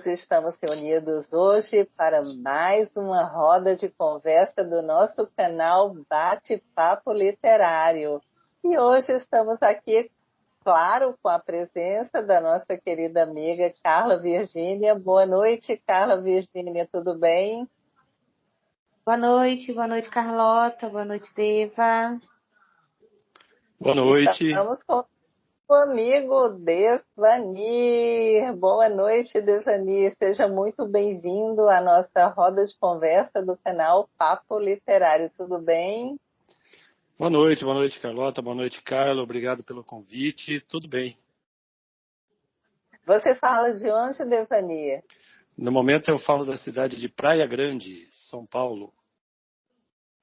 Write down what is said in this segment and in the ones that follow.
Estamos reunidos hoje para mais uma roda de conversa do nosso canal Bate-Papo Literário. E hoje estamos aqui, claro, com a presença da nossa querida amiga Carla Virgínia. Boa noite, Carla Virgínia, tudo bem? Boa noite Carlota, boa noite Deva. Boa noite. Estamos com o amigo Devanir. Boa noite, Devanir. Seja muito bem-vindo à nossa roda de conversa do canal Papo Literário. Tudo bem? Boa noite, Carlota. Boa noite, Carla. Obrigado pelo convite. Tudo bem. Você fala de onde, Devanir? No momento eu falo da cidade de Praia Grande, São Paulo.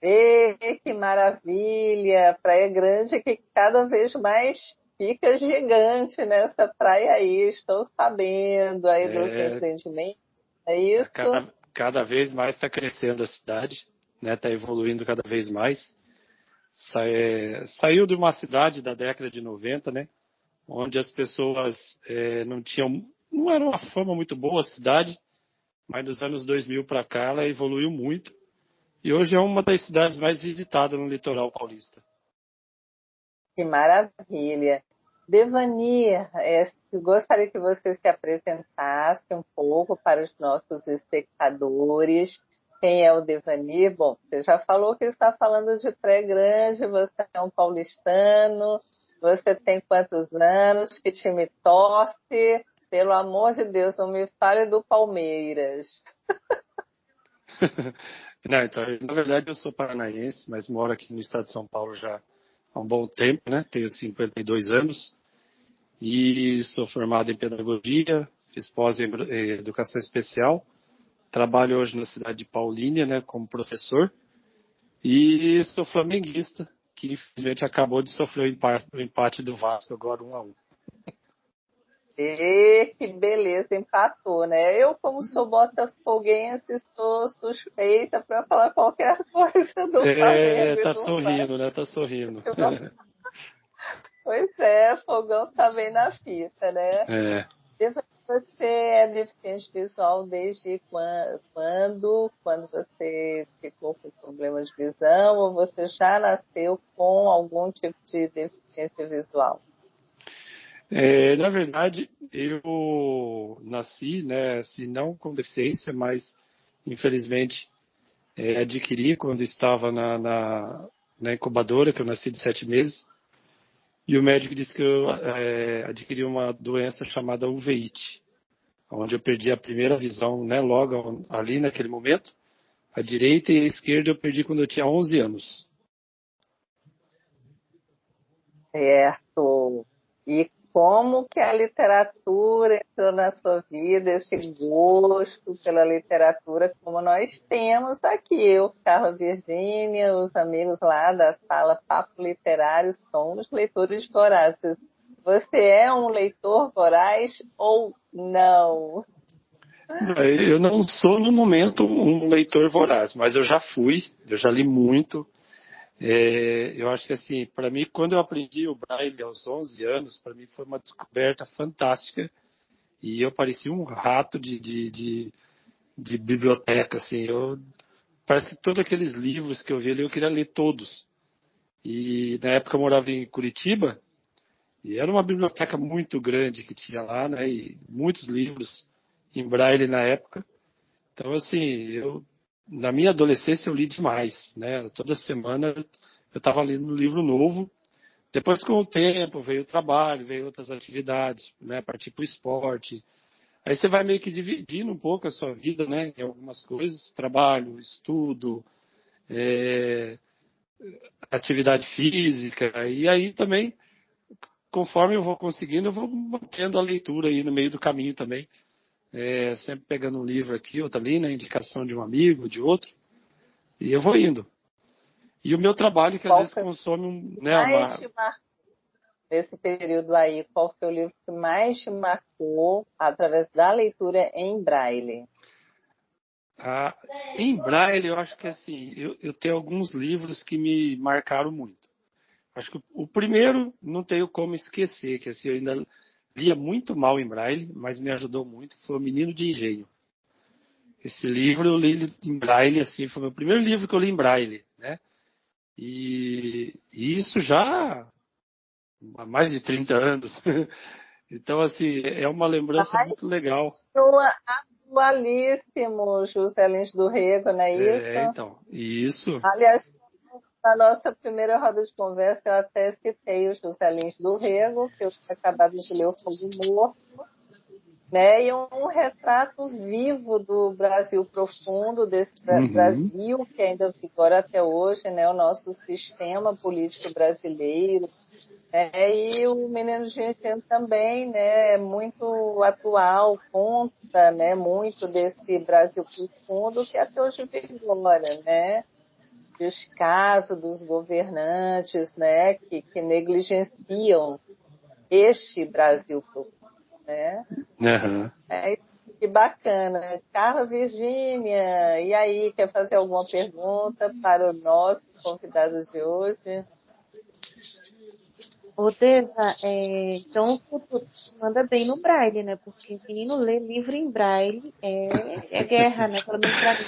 Que maravilha! Praia Grande que cada vez mais fica gigante nessa praia aí. Estou sabendo aí dos empreendimentos. É isso? Cada vez mais está crescendo a cidade, né? Está evoluindo cada vez mais. Saiu de uma cidade da década de 90, né? Onde as pessoas não era uma fama muito boa a cidade, mas dos anos 2000 para cá ela evoluiu muito. E hoje é uma das cidades mais visitadas no litoral paulista. Que maravilha! Devanir, gostaria que você se apresentasse um pouco para os nossos espectadores. Quem é o Devanir? Bom, você já falou que está falando de Praia Grande, você é um paulistano, você tem quantos anos? Que time torce? Pelo amor de Deus, não me fale do Palmeiras. Não, então, na verdade, eu sou paranaense, mas moro aqui no estado de São Paulo já há um bom tempo, né? Tenho 52 anos e sou formado em pedagogia, fiz pós em educação especial. Trabalho hoje na cidade de Paulínia, né, como professor. E sou flamenguista, que infelizmente acabou de sofrer o empate do Vasco, agora 1-1. Que beleza, empatou, né? Eu, como sou botafoguense, sou suspeita para falar qualquer coisa do Flamengo. Tá sorrindo, né? Tá sorrindo. Pois é, fogão tá bem na fita, né? É. Você é deficiente visual desde quando? Quando você ficou com problema de visão ou você já nasceu com algum tipo de deficiência visual? Na verdade, eu nasci, né, assim, não com deficiência, mas infelizmente adquiri quando estava na incubadora, que eu nasci de 7 meses, e o médico disse que eu adquiri uma doença chamada uveíte, onde eu perdi a primeira visão, né, logo ali naquele momento. A direita e a esquerda eu perdi quando eu tinha 11 anos. Certo. E como que a literatura entrou na sua vida, esse gosto pela literatura, como nós temos aqui, eu, Carla Virgínia, os amigos lá da sala Papo Literário, somos leitores vorazes. Você é um leitor voraz ou não? Eu não sou, no momento, um leitor voraz, mas eu já li muito. Eu acho que, assim, para mim, quando eu aprendi o Braille aos 11 anos, para mim foi uma descoberta fantástica. E eu parecia um rato de biblioteca, assim. Parece que todos aqueles livros que eu vi ali, eu queria ler todos. E na época eu morava em Curitiba, e era uma biblioteca muito grande que tinha lá, né? E muitos livros em Braille na época. Então, assim, na minha adolescência eu li demais, né? Toda semana eu estava lendo um livro novo. Depois, com o tempo, veio o trabalho, veio outras atividades, né? Partir para o esporte. Aí você vai meio que dividindo um pouco a sua vida, né? Em algumas coisas, trabalho, estudo, atividade física. E aí também, conforme eu vou conseguindo, eu vou mantendo a leitura aí no meio do caminho também. Sempre pegando um livro aqui, outro ali, né? Indicação de um amigo, de outro. E eu vou indo. E o meu trabalho, que às vezes consome Nesse período aí, qual foi o livro que mais te marcou através da leitura em Braille? Em Braille, eu acho que assim, eu tenho alguns livros que me marcaram muito. Acho que o primeiro não tenho como esquecer, que assim, eu ainda lia muito mal em braille, mas me ajudou muito, foi O Menino de Engenho. Esse livro eu li em braille, assim, foi o meu primeiro livro que eu li em braille, né? E isso já há mais de 30 anos. Então, assim, é uma lembrança muito legal. Atualíssimo, José Lins do Rego, não é isso? Então, isso. Aliás, na nossa primeira roda de conversa, eu até citei o José Lins do Rego, que eu tinha acabado de ler O Fogo Morto, né? E um retrato vivo do Brasil profundo, desse Brasil que ainda vigora até hoje, né? O nosso sistema político brasileiro. E o Menino de Engenho também, né, é muito atual, conta, né, muito desse Brasil profundo que até hoje vigora, né, descaso dos governantes, né, que negligenciam este Brasil profundo, né. Uhum. Que bacana. Carla Virgínia, e aí, quer fazer alguma pergunta para o nosso convidado de hoje? Ô, Deva, então tu manda bem no Braille, né? Porque menino ler livro em Braille é guerra, né? Pelo menos pra mim.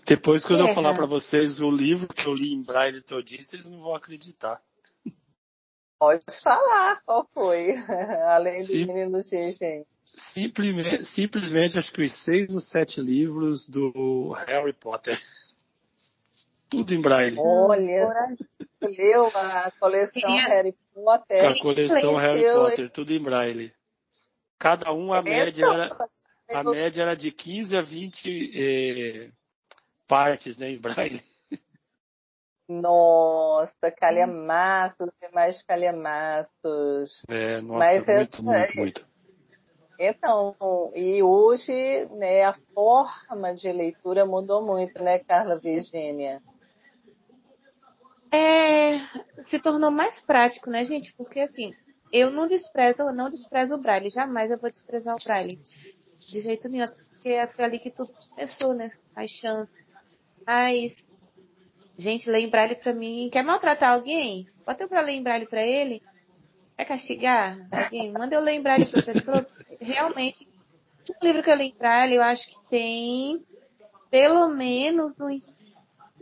Depois, quando eu falar para Guerra. vocês o livro que eu li em braille todinho, vocês não vão acreditar. Pode falar qual foi, além do Sim, Menino de Engenho. simplesmente, acho que os 6 ou 7 livros do Harry Potter. Tudo em braille. Olha, Coragem. você leu a coleção Queria Harry Potter? A coleção Gente, Harry Potter, tudo em braille. Cada um, Então, a média era de 15 a 20 partes, né, em braille. nossa, calhamaços e mais calhamaços. Nossa, Mas muito. então, e hoje, né, a forma de leitura mudou muito, né, Carla Virgínia? se tornou mais prático, né, gente? Porque assim, eu não desprezo o Braille, jamais eu vou desprezar o Braille. De jeito nenhum, porque foi ali que tudo começou, né? As chances. Mas, gente, ler em Braille pra mim. Quer maltratar alguém? Bota eu pra ler em Braille pra ele? Quer castigar alguém? Manda eu ler em Braille pra pessoa. Realmente, um livro que eu li em Braille, eu acho que tem pelo menos uns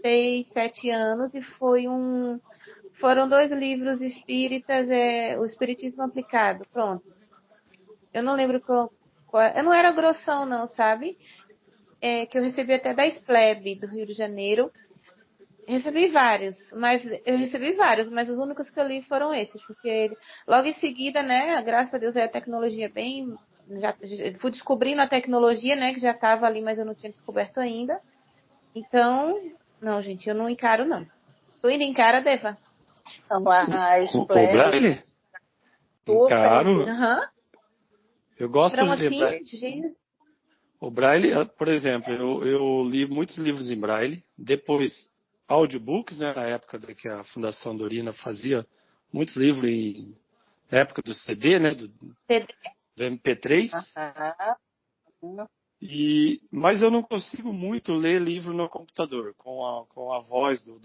6, 7 anos e foram 2 livros espíritas, o Espiritismo Aplicado, pronto. Eu não lembro eu não era grossão não, sabe? Que eu recebi até da SPLEB do Rio de Janeiro. Eu recebi vários, mas os únicos que eu li foram esses, porque logo em seguida, né, graças a Deus a tecnologia bem, já fui descobrindo a tecnologia, né, que já estava ali, mas eu não tinha descoberto ainda. Então, não, gente, eu não encaro não. Tu ainda encara, Deva? Então, a O braille? Encaro. Aham. Eu gosto Então, de ler assim, braille. gente. O braille, por exemplo, eu li muitos livros em braille, depois audiobooks, né, na época que a Fundação Dorina fazia muitos livros na época do CD, né, do MP3. Mas eu não consigo muito ler livro no computador, com a voz do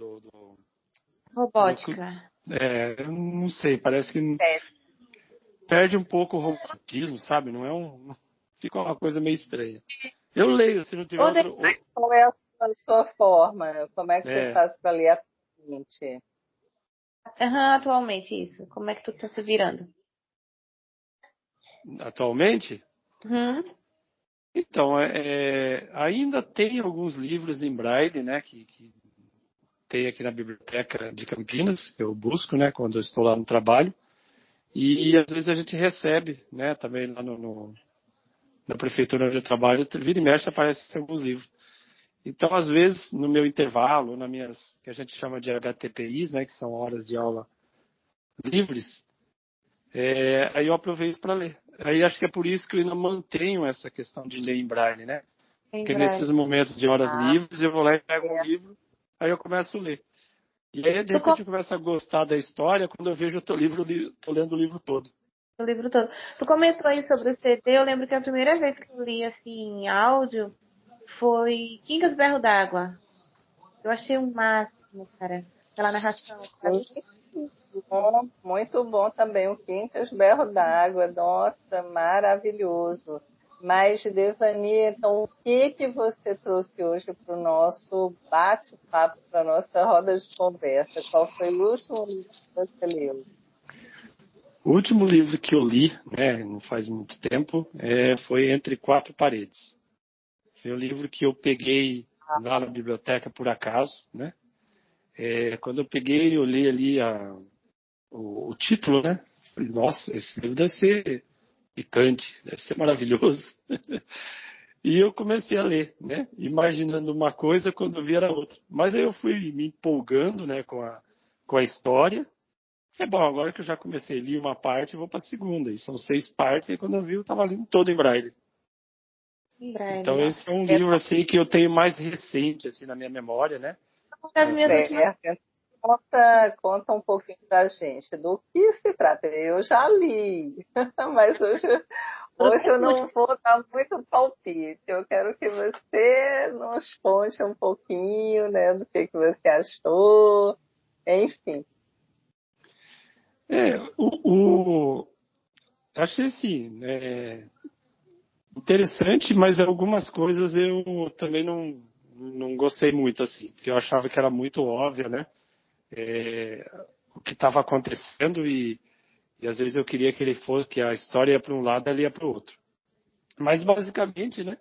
Robótica. eu não sei, parece que perde um pouco o romantismo, sabe? Não é fica uma coisa meio estranha. Eu leio, se não tiver outro. Qual é a sua forma? Como é que você faz para ler atualmente? Atualmente, isso. Como é que tu tá se virando? Atualmente? Uhum. Então, ainda tem alguns livros em braille, né, que tem aqui na biblioteca de Campinas, que eu busco, né, quando eu estou lá no trabalho. E às vezes a gente recebe, né, também lá na prefeitura onde eu trabalho, vira e mexe aparecem alguns livros. Então, às vezes, no meu intervalo, que a gente chama de HTPIs, né, que são horas de aula livres, aí eu aproveito para ler. Aí acho que é por isso que eu ainda mantenho essa questão de ler em braille, né? Porque nesses momentos de horas livres eu vou lá e pego um livro, aí eu começo a ler. E aí, de repente, eu começo a gostar da história, quando eu vejo, eu tô lendo o livro todo. O livro todo. Tu comentou aí sobre o CD, eu lembro que a primeira vez que eu li, assim, em áudio, foi Kingas Berro d'Água. Eu achei o máximo, cara. Aquela narração, sabe? muito bom também. O Quincas Berro d'Água, nossa, maravilhoso. Mas, Devani, então, o que você trouxe hoje para o nosso bate-papo, para a nossa roda de conversa? Qual foi o último livro que você leu? O último livro que eu li, né, não faz muito tempo, foi Entre Quatro Paredes. Foi um livro que eu peguei lá na biblioteca por acaso, né? Quando eu peguei, eu li ali o título, né? Falei, nossa, esse livro deve ser picante, deve ser maravilhoso. E eu comecei a ler, né? Imaginando uma coisa quando eu vi era outra. Mas aí eu fui me empolgando, né, com a história. Bom, agora que eu já comecei a ler uma parte, eu vou para a segunda. E são 6 partes, e quando eu vi, eu estava lendo todo em braille. Em Então Braille. esse é um É, livro assim que eu tenho mais recente assim na minha memória, né? Uma das minhas últimas. certo. Então, conta um pouquinho para a gente do que se trata. Eu já li, mas hoje eu não vou dar muito palpite. Eu quero que você nos conte um pouquinho, né, do que você achou, enfim. Achei assim, interessante, mas algumas coisas eu também não gostei muito assim, porque eu achava que era muito óbvia, né? O que estava acontecendo e às vezes eu queria que ele fosse, que a história ia para um lado, ela ia para o outro. Mas basicamente, né?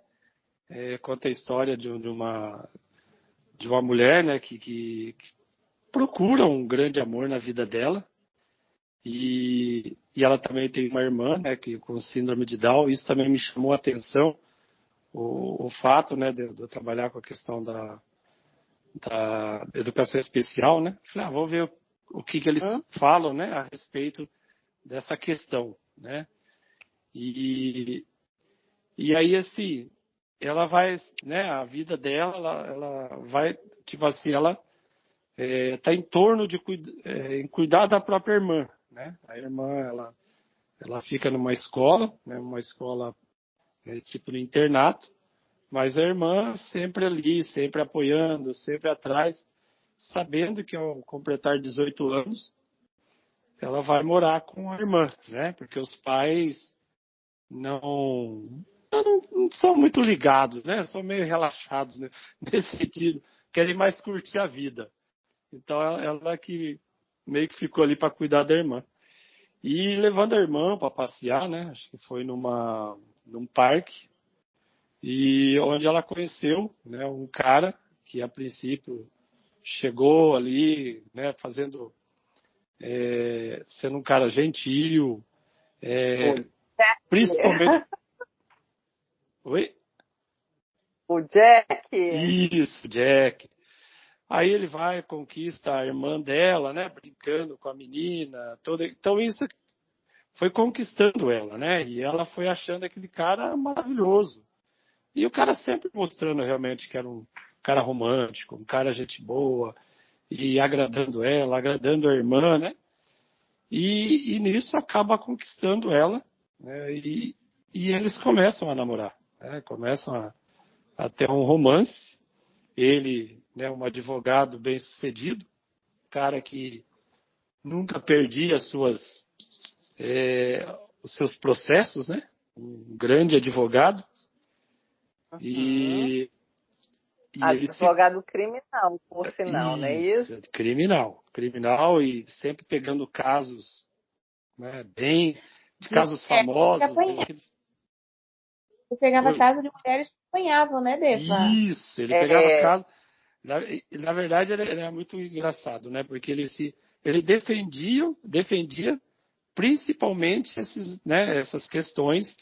Conta a história de uma mulher, né? Que procura um grande amor na vida dela. E ela também tem uma irmã, né, que com síndrome de Down. Isso também me chamou a atenção, o fato, né, de eu trabalhar com a questão da educação especial, né. Falei, vou ver o que eles falam, né, a respeito dessa questão, né. E aí, assim, ela vai, né, a vida dela, ela vai, tipo assim, ela está em torno de em cuidar da própria irmã, né. A irmã, ela fica numa escola, né, uma escola tipo no internato, mas a irmã sempre ali, sempre apoiando, sempre atrás, sabendo que ao completar 18 anos, ela vai morar com a irmã, né? Porque os pais não são muito ligados, né? São meio relaxados, né? Nesse sentido, querem mais curtir a vida. Então ela que meio que ficou ali para cuidar da irmã. E levando a irmã para passear, né? Acho que foi num parque, e onde ela conheceu, né, um cara que a princípio chegou ali, né, sendo um cara gentil, O principalmente. Jack, Oi? o Jack, Isso, Jack. Aí ele vai, conquista a irmã dela, né, brincando com a menina, toda. Então isso foi conquistando ela, né? E ela foi achando aquele cara maravilhoso. E o cara sempre mostrando realmente que era um cara romântico, um cara gente boa, e agradando ela, agradando a irmã, né? E nisso acaba conquistando ela, né? E eles começam a namorar, né? Começam a ter um romance. Ele, né, um advogado bem sucedido, cara que nunca perdia os seus processos, né? Um grande advogado. E ele se. advogado criminal, por sinal, não é Isso, isso? criminal e sempre pegando casos, né, bem, de De casos mulheres que famosos, bem apanhavam. aqueles. Eu pegava Oi? casa de mulheres que apanhavam, né, Deva? Isso, ele pegava É, casos. Na verdade, ele é muito engraçado, né? Porque ele defendia principalmente essas questões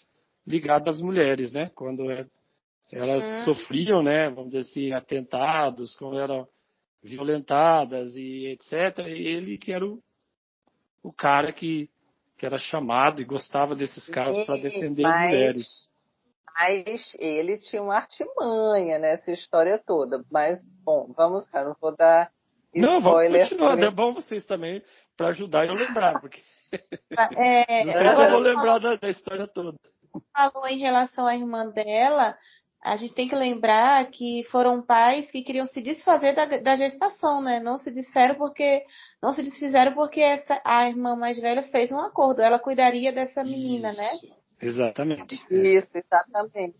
ligadas às mulheres, né? Quando elas sofriam, né? Vamos dizer assim, atentados, quando eram violentadas e etc. E ele que era o cara que era chamado e gostava desses casos para sim, defender as mulheres. mas ele tinha uma artimanha nessa história toda. Mas, bom, vamos lá, não vou dar Não, vamos spoiler continuar. É também. bom vocês também para ajudar eu lembrar, porque não sei se eu vou Quando lembrar da história toda. falou em relação à irmã dela, a gente tem que lembrar que foram pais que queriam se desfazer da gestação, né? Não se desfizeram porque a irmã mais velha fez um acordo. Ela cuidaria dessa menina, né? Isso, exatamente. Isso, exatamente.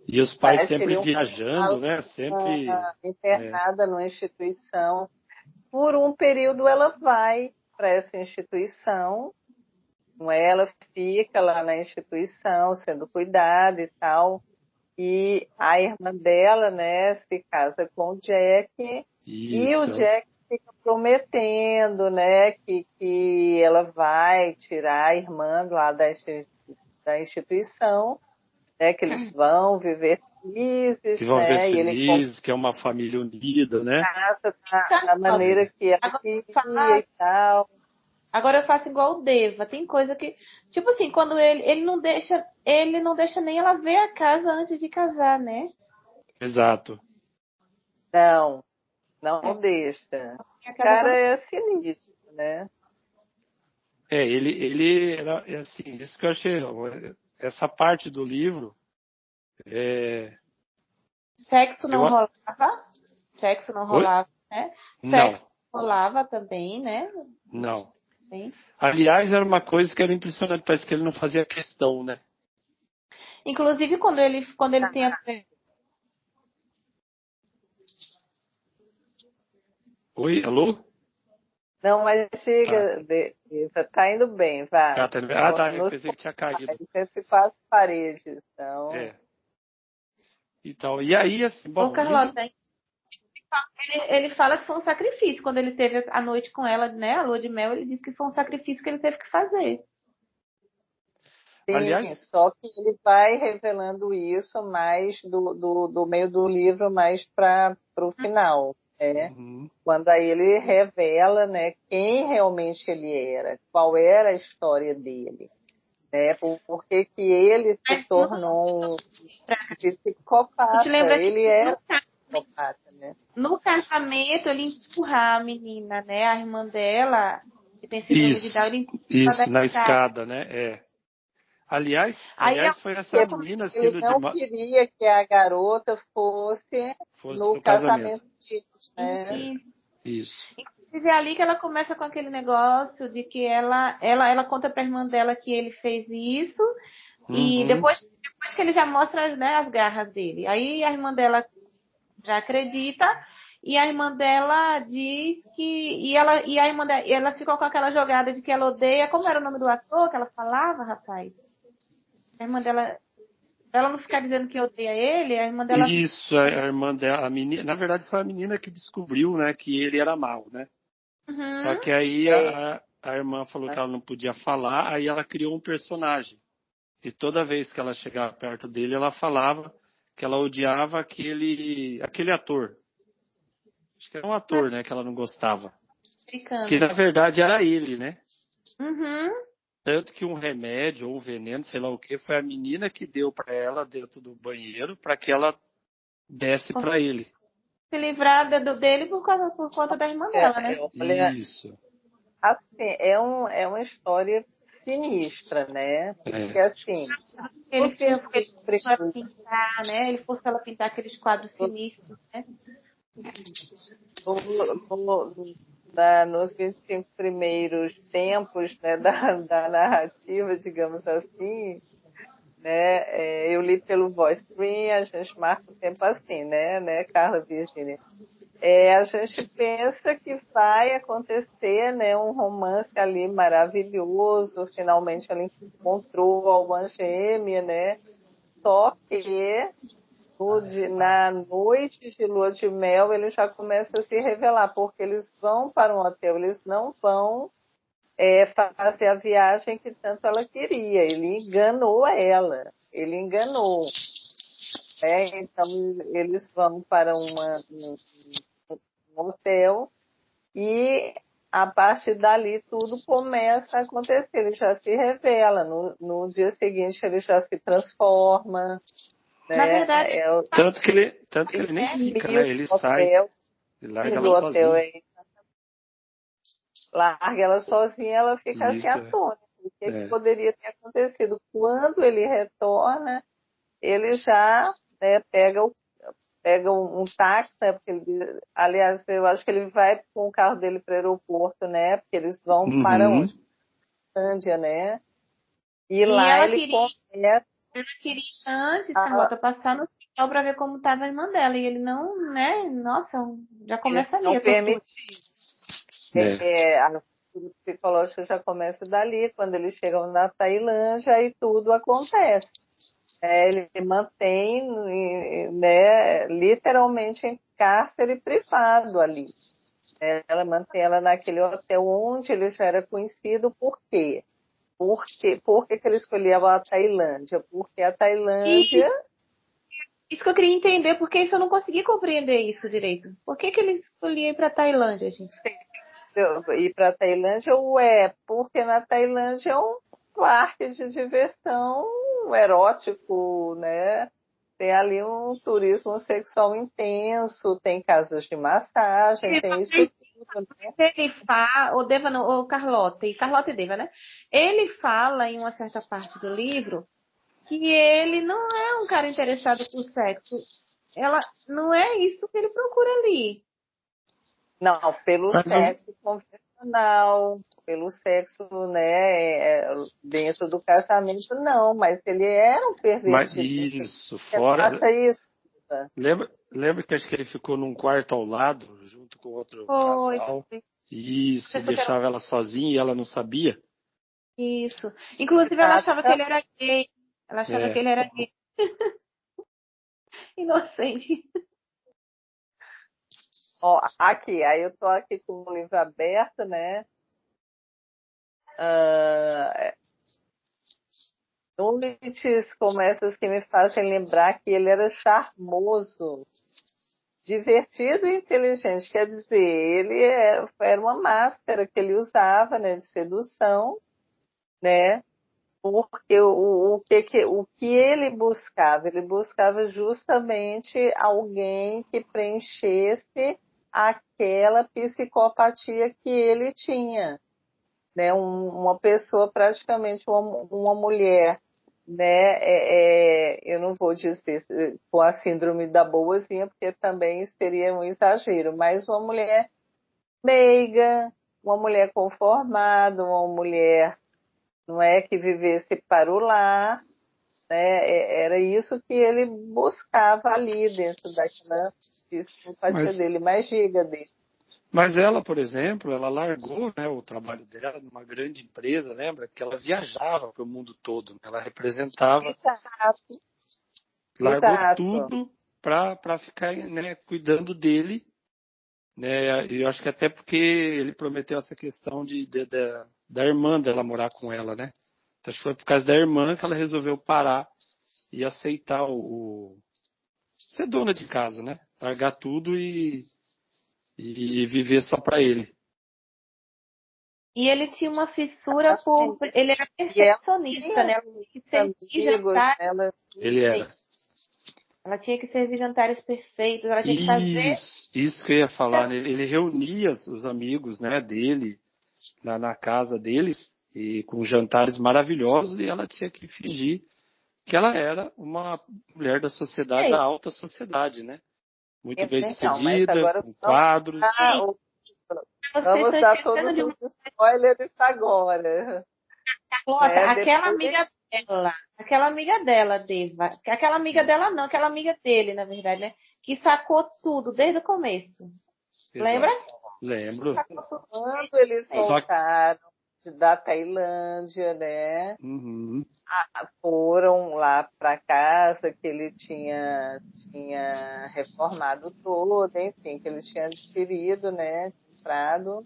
E os pais Pais sempre queriam viajando, né? Sempre. internada numa instituição. Por um período ela vai para essa instituição, ela fica lá na instituição sendo cuidada e tal. E a irmã dela, né, se casa com o Jack e o Isso. Jack fica prometendo, né, que ela vai tirar a irmã lá da instituição, né, que eles vão viver Que felizes, vão ver né, e ele felizes, que é uma família unida, né? casa Então, da maneira que ela agora, queria e tal. agora eu faço igual o Deva. Tem coisa que, tipo assim, quando ele não deixa nem ela ver a casa antes de casar, né? Exato. Não, É, não deixa. a O casa cara toda. é sinistro, né? Ele era, é assim, isso que eu achei, essa parte do livro, é, Sexo não eu, rolava. Sexo não oi? rolava, né? Não, Sexo rolava também, né? não. Bem. Aliás, era uma coisa que era impressionante, parece que ele não fazia questão, né? Inclusive, quando ele tem a. Oi, alô? Não, mas Tá. chega, tá indo bem, vai. Tá, eu Nos pensei que tinha caído. entre quatro paredes, então. É. Então, e aí, assim, Ô, bom, o livro, Carlota, ele fala que foi um sacrifício. Quando ele teve a noite com ela, né? A lua de mel, ele disse que foi um sacrifício que ele teve que fazer. Sim, aliás, só que ele vai revelando isso mais do meio do livro, mais para o final, né? uhum, Quando aí ele revela, né, quem realmente ele era, qual era a história dele, né? Por que que ele se Mas tornou um tu te psicopata. lembra que Ele era um psicopata, né? no casamento ele empurra a menina, né? A irmã dela, que tem síndrome de Down, ele empurra da isso, na escada. escada, né? É. Aliás, Aí foi essa Porque menina, ele Cílio de não queria que a garota fosse fosse no no casamento. casamento deles, né? É, isso. inclusive é ali que ela começa com aquele negócio de que ela conta pra irmã dela que ele fez isso e Uhum, depois que ele já mostra, né, as garras dele. Aí a irmã dela já acredita e a irmã dela diz que e a irmã dela, e ela ficou com aquela jogada de que ela odeia, como era o nome do ator que ela falava, rapaz? A irmã dela, pra ela não ficar dizendo que odeia ele, a irmã dela. isso, a irmã dela, a menina, na verdade foi a menina que descobriu, né, que ele era mau, né? Só Uhum. que aí É, a irmã falou que ela não podia falar, aí ela criou um personagem. E toda vez que ela chegava perto dele, ela falava que ela odiava aquele ator. Acho que era um ator, né, que ela não gostava. Que Americano. na verdade era ele, né? Uhum. Tanto que um remédio ou um veneno, sei lá o que, foi a menina que deu para ela dentro do banheiro para que ela desse para ele. Se livrar dele por conta da irmã dela, né? olha, Isso. assim, é uma história sinistra, né? Porque É. assim, Ele no fez porque ele fim, forçou ela a pintar, né? Ele forçou ela a pintar aqueles quadros sinistros, né? nos 25 primeiros tempos, né, da narrativa, digamos assim, né, eu li pelo Voice Stream, a gente marca o tempo assim, né, Carla Virginia? A gente pensa que vai acontecer, né, um romance ali maravilhoso, finalmente ela encontrou a alma gêmea, né, só que na noite de lua de mel ele já começa a se revelar, porque eles vão para um hotel, eles não vão fazer a viagem que tanto ela queria, ele enganou ela, ele enganou, né? Então eles vão para um hotel e a partir dali tudo começa a acontecer, ele já se revela, no dia seguinte ele já se transforma, Na né? verdade, Tanto que ele nem fica, E né? o Ele sai hotel, e larga ela do hotel sozinha. larga ela sozinha, ela fica assim Isso, atônita. O que é. poderia ter acontecido? Quando ele retorna, ele já né, pega um táxi, né, porque aliás, eu acho que ele vai com o carro dele para o aeroporto, né, porque eles vão para Uhum. onde? Índia, né? E E lá ele começa ela queria antes, a, Carlota, passar no hospital pra ver como tava a irmã dela. E ele não, né? Nossa, já ele começa ali não a tortura. permitir. É. A tortura psicológica já começa dali, quando eles chegam na Tailândia e tudo acontece. Ele mantém, né, literalmente em cárcere privado ali. Ela mantém ela naquele hotel onde ele já era conhecido. Por quê? Por que ele escolheu a Tailândia? Porque a E Tailândia, isso que eu queria entender, porque isso eu não consegui compreender isso direito. Por que ele escolhia ir pra Tailândia, gente? ir para a Tailândia, porque na Tailândia é um parque de diversão erótico, né? Tem ali um turismo sexual intenso, tem casas de massagem, tem isso tudo, né? Ele fala, o Deva não, o Carlota e Deva, né? Ele fala em uma certa parte do livro que ele não é um cara interessado por sexo. Ela não é isso que ele procura ali. Não, pelo Mas o, sexo convencional, pelo sexo, né, dentro do casamento, não, mas ele era um mas pervertido. Você isso, não fora. acha isso? Lembra que acho que ele ficou num quarto ao lado, junto com outro Foi, casal? Isso, e pensou que era deixava ela sozinha e ela não sabia? isso. Inclusive, ela achava que Exata. ele era gay. Ela achava que É. ele era gay. Inocente. Ó, aqui, aí eu tô aqui com o livro aberto, né? Ah, noites como essas que me fazem lembrar que ele era charmoso, divertido e inteligente. Quer dizer, ele era uma máscara que ele usava, né, de sedução, né? Porque o que ele buscava? Ele buscava justamente alguém que preenchesse aquela psicopatia que ele tinha, né? Uma pessoa, praticamente uma mulher, né? Eu não vou dizer com a síndrome da boazinha, porque também seria um exagero, mas uma mulher meiga, uma mulher conformada, uma mulher, não é, que vivesse para o lar, né? Era isso que ele buscava ali dentro daquela psicopatia Mas, dele, mais giga dele. mas ela, por exemplo, ela largou, né, o trabalho dela numa grande empresa, lembra? Que ela viajava para o mundo todo. Ela representava, Exato, largou exato. tudo para ficar, né, cuidando dele, né? E eu acho que até porque ele prometeu essa questão da irmã dela morar com ela, né? Então acho que foi por causa da irmã que ela resolveu parar e aceitar ser dona de casa, né? Largar tudo e viver só para ele. E ele tinha uma fissura por. Ele era E ela perfeccionista, tinha né? Ela tinha que servir amigos, jantares né? Ela Ele era. perfeitos. Ela tinha que servir jantares perfeitos. Ela tinha que fazer. Isso que eu ia falar, né? Ele reunia os amigos, né, dele na casa deles e com jantares maravilhosos e ela tinha que fingir que ela era uma mulher da sociedade, da alta sociedade, né? Muito bem Então, mas sucedida, agora com quadros. Sim, vocês vamos estão dar todos esquecendo de uma os spoilers agora, coisa. né? Depois, Aquela amiga dela, Deva. Aquela amiga dela não, aquela amiga dele, na verdade, né? Que sacou tudo desde o começo. Lembra? Exato. Lembro. Sacou tudo quando eles Só que. voltaram da Tailândia, né? Uhum. Foram lá para casa que ele tinha reformado todo, enfim, que ele tinha adquirido, né? Comprado.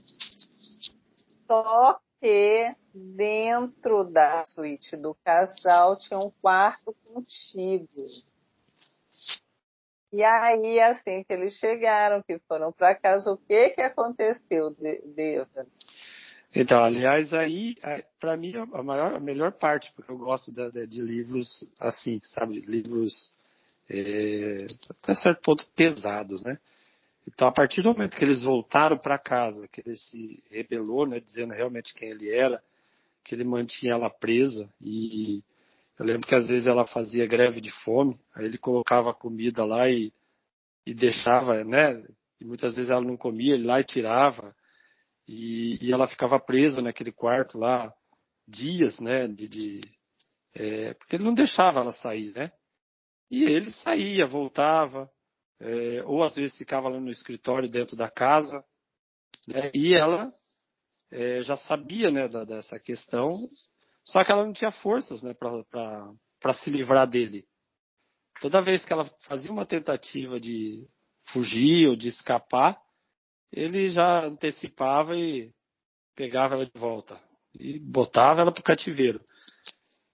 Só que dentro da suíte do casal tinha um quarto contigo. E aí, assim que eles chegaram, que foram para casa, o que que aconteceu, Deva? Então, aliás, aí, para mim, a melhor parte, porque eu gosto de livros assim, sabe? Livros, até certo ponto, pesados, né? Então, a partir do momento que eles voltaram para casa, que ele se rebelou, né? Dizendo realmente quem ele era, que ele mantinha ela presa Eu lembro que às vezes ela fazia greve de fome, aí ele colocava a comida lá e deixava, né? E muitas vezes ela não comia, ele lá e tirava. E ela ficava presa naquele quarto lá dias, né? Porque ele não deixava ela sair, né? E ele saía, voltava, ou às vezes ficava lá no escritório dentro da casa, né? E ela já sabia, né, dessa questão, só que ela não tinha forças, né, para se livrar dele. Toda vez que ela fazia uma tentativa de fugir ou de escapar, ele já antecipava e pegava ela de volta e botava ela para o cativeiro.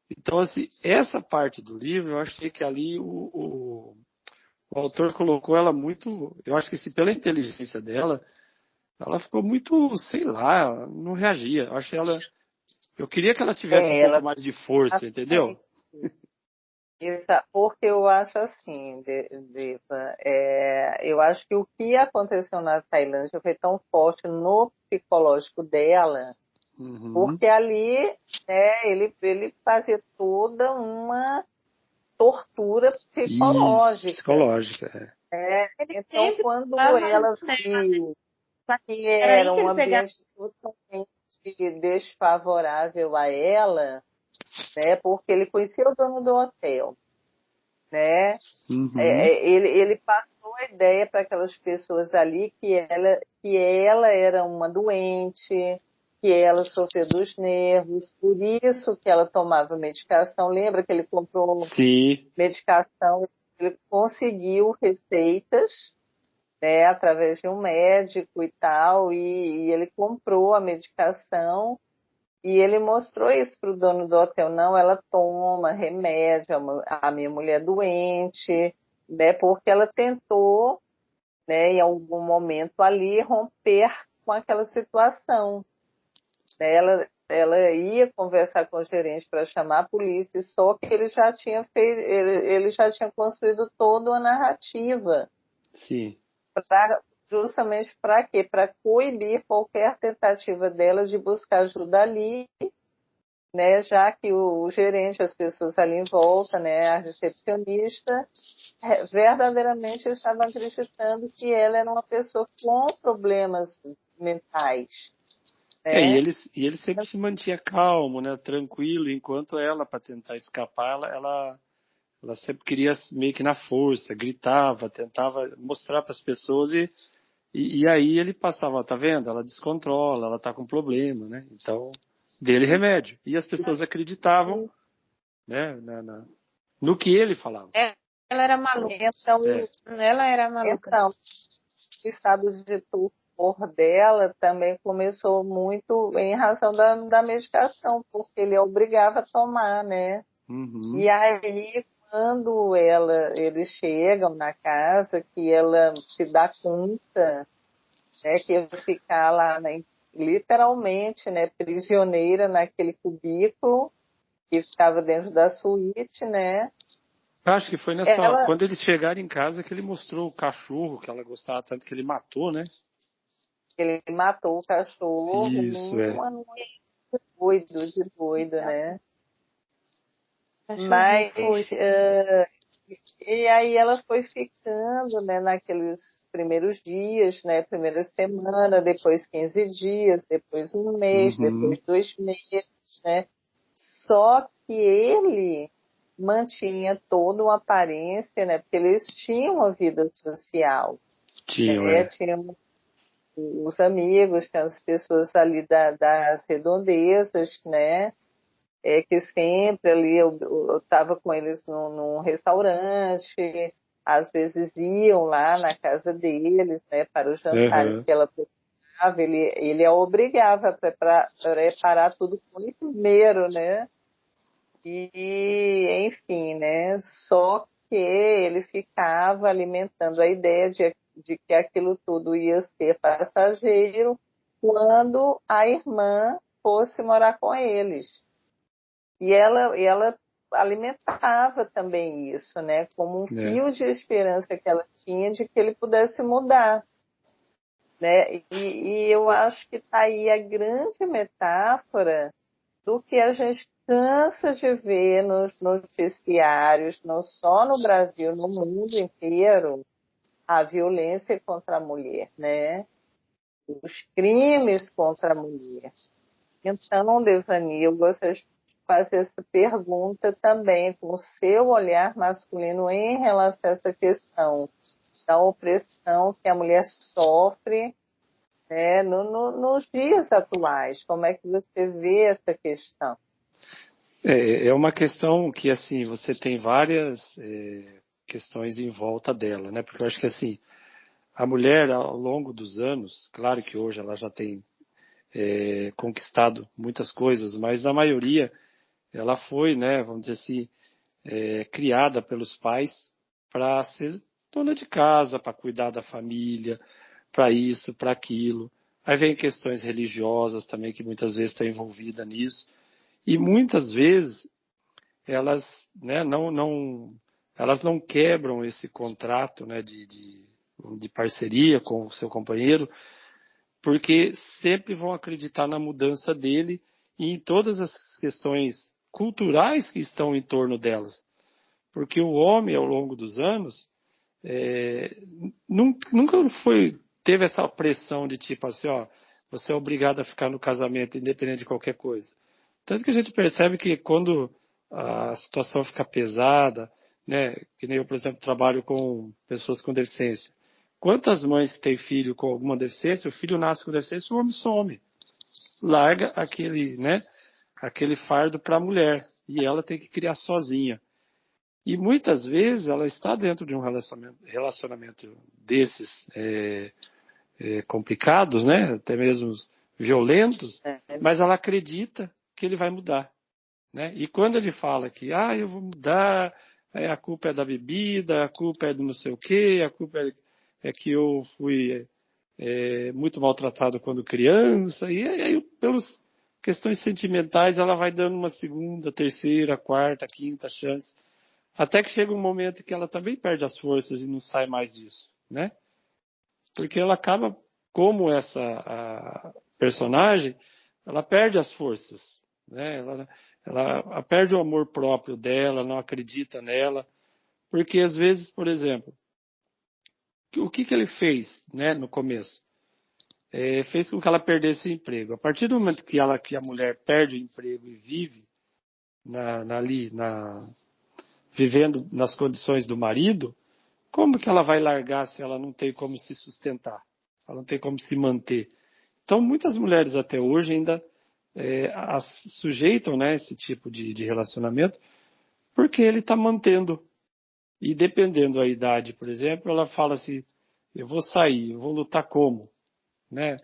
Então, assim, essa parte do livro, eu achei que ali o autor colocou ela muito. Eu acho que se pela inteligência dela, ela ficou muito, sei lá, ela não reagia. Eu queria que ela tivesse um pouco Ela mais de força, entendeu? Isso, porque eu acho assim, Deva, eu acho que o que aconteceu na Tailândia foi tão forte no psicológico dela, Uhum. porque ali ele fazia toda uma tortura Isso, psicológica. psicológica. Ele Então, sempre quando falava ela nela, viu só que que era aí era que um ele pegava. ambiente totalmente desfavorável a ela, né, porque ele conhecia o dono do hotel, né? Uhum. Ele passou a ideia para aquelas pessoas ali que ela era uma doente, que ela sofria dos nervos, por isso que ela tomava medicação. Lembra que ele comprou Sim. medicação, ele conseguiu receitas, né, através de um médico e tal, e ele comprou a medicação. E ele mostrou isso para o dono do hotel. Não, ela toma remédio, a minha mulher é doente, né? Porque ela tentou, né, em algum momento ali, romper com aquela situação. Né? Ela ia conversar com o gerente para chamar a polícia, só que ele já tinha feito, ele já tinha construído toda uma narrativa. Sim. Justamente para quê? Para coibir qualquer tentativa dela de buscar ajuda ali, né, já que o gerente, as pessoas ali em volta, né, a recepcionista, verdadeiramente estavam acreditando que ela era uma pessoa com problemas mentais, E né? ele sempre se mantinha calmo, né, tranquilo, enquanto ela, para tentar escapar, ela sempre queria meio que na força, gritava, tentava mostrar para as pessoas e aí ele passava, tá vendo? Ela descontrola, ela tá com problema, né? Então, dele remédio. E as pessoas acreditavam, né, no que ele falava. Ela era maluca. É. Ela era maluca. Então, o estado de torpor dela também começou muito em razão da medicação, porque ele a obrigava a tomar, né? Uhum. E aí, quando eles chegam na casa, que ela se dá conta, né, que ia ficar lá, né, literalmente, né, prisioneira naquele cubículo que ficava dentro da suíte, né? Acho que foi Ela, quando eles chegaram em casa que ele mostrou o cachorro que ela gostava tanto que ele matou, né? ele matou o cachorro Isso, numa noite de doido, né? Cachorrinho foi. Mas e aí ela foi ficando, né, naqueles primeiros dias, né, primeira semana, depois 15 dias, depois um mês, Uhum. depois 2 meses, né? Só que ele mantinha toda uma aparência, né, porque eles tinham uma vida social, Tinham, né? Tinham os amigos, tinham as pessoas ali das redondezas, né? Que sempre ali eu estava com eles num restaurante, às vezes iam lá na casa deles, né, para o jantar Uhum. que ela preparava, ele a obrigava a preparar tudo primeiro, né? E, enfim, né? Só que ele ficava alimentando a ideia de que aquilo tudo ia ser passageiro quando a irmã fosse morar com eles. E ela alimentava também isso, né? Como um É. fio de esperança que ela tinha de que ele pudesse mudar, né? E eu acho que está aí a grande metáfora do que a gente cansa de ver nos noticiários, não só no Brasil, no mundo inteiro, a violência contra a mulher, né? Os crimes contra a mulher. Então, Devani, eu gostaria de fazer essa pergunta também, com o seu olhar masculino em relação a essa questão da opressão que a mulher sofre, né, nos dias atuais. Como é que você vê essa questão? É uma questão que, assim, você tem várias questões em volta dela, né? Porque eu acho que, assim, a mulher, ao longo dos anos, claro que hoje ela já tem conquistado muitas coisas, mas na maioria ela foi, né, vamos dizer assim, criada pelos pais para ser dona de casa, para cuidar da família, para isso, para aquilo. Aí vem questões religiosas também, que muitas vezes está envolvida nisso. E muitas vezes elas, né, elas não quebram esse contrato, né, de parceria com o seu companheiro, porque sempre vão acreditar na mudança dele e em todas as questões culturais que estão em torno delas. Porque o homem, ao longo dos anos, nunca teve essa pressão de tipo assim, ó, você é obrigado a ficar no casamento independente de qualquer coisa. Tanto que a gente percebe que quando a situação fica pesada, né, que nem eu, por exemplo, trabalho com pessoas com deficiência. Quantas mães que têm filho com alguma deficiência, o filho nasce com deficiência, o homem some. Larga aquele, né, aquele fardo para a mulher e ela tem que criar sozinha. E muitas vezes ela está dentro de um relacionamento desses complicados, né, até mesmo violentos, mas ela acredita que ele vai mudar. Né? E quando ele fala que eu vou mudar, a culpa é da bebida, a culpa é do não sei o quê, a culpa é que eu fui muito maltratado quando criança, e aí pelas questões sentimentais ela vai dando uma segunda, terceira, quarta, quinta chance, até que chega um momento que ela também perde as forças e não sai mais disso, né? Porque ela acaba, como essa a personagem, ela perde as forças, né? Ela perde o amor próprio dela, não acredita nela, porque às vezes, por exemplo, o que ele fez, né, no começo? Fez com que ela perdesse o emprego. A partir do momento que a mulher perde o emprego e vive vivendo nas condições do marido, como que ela vai largar se ela não tem como se sustentar? Ela não tem como se manter. Então, muitas mulheres até hoje ainda as sujeitam, né, esse tipo de relacionamento, porque ele está mantendo. E dependendo da idade, por exemplo, ela fala assim, eu vou sair, eu vou lutar como? Né?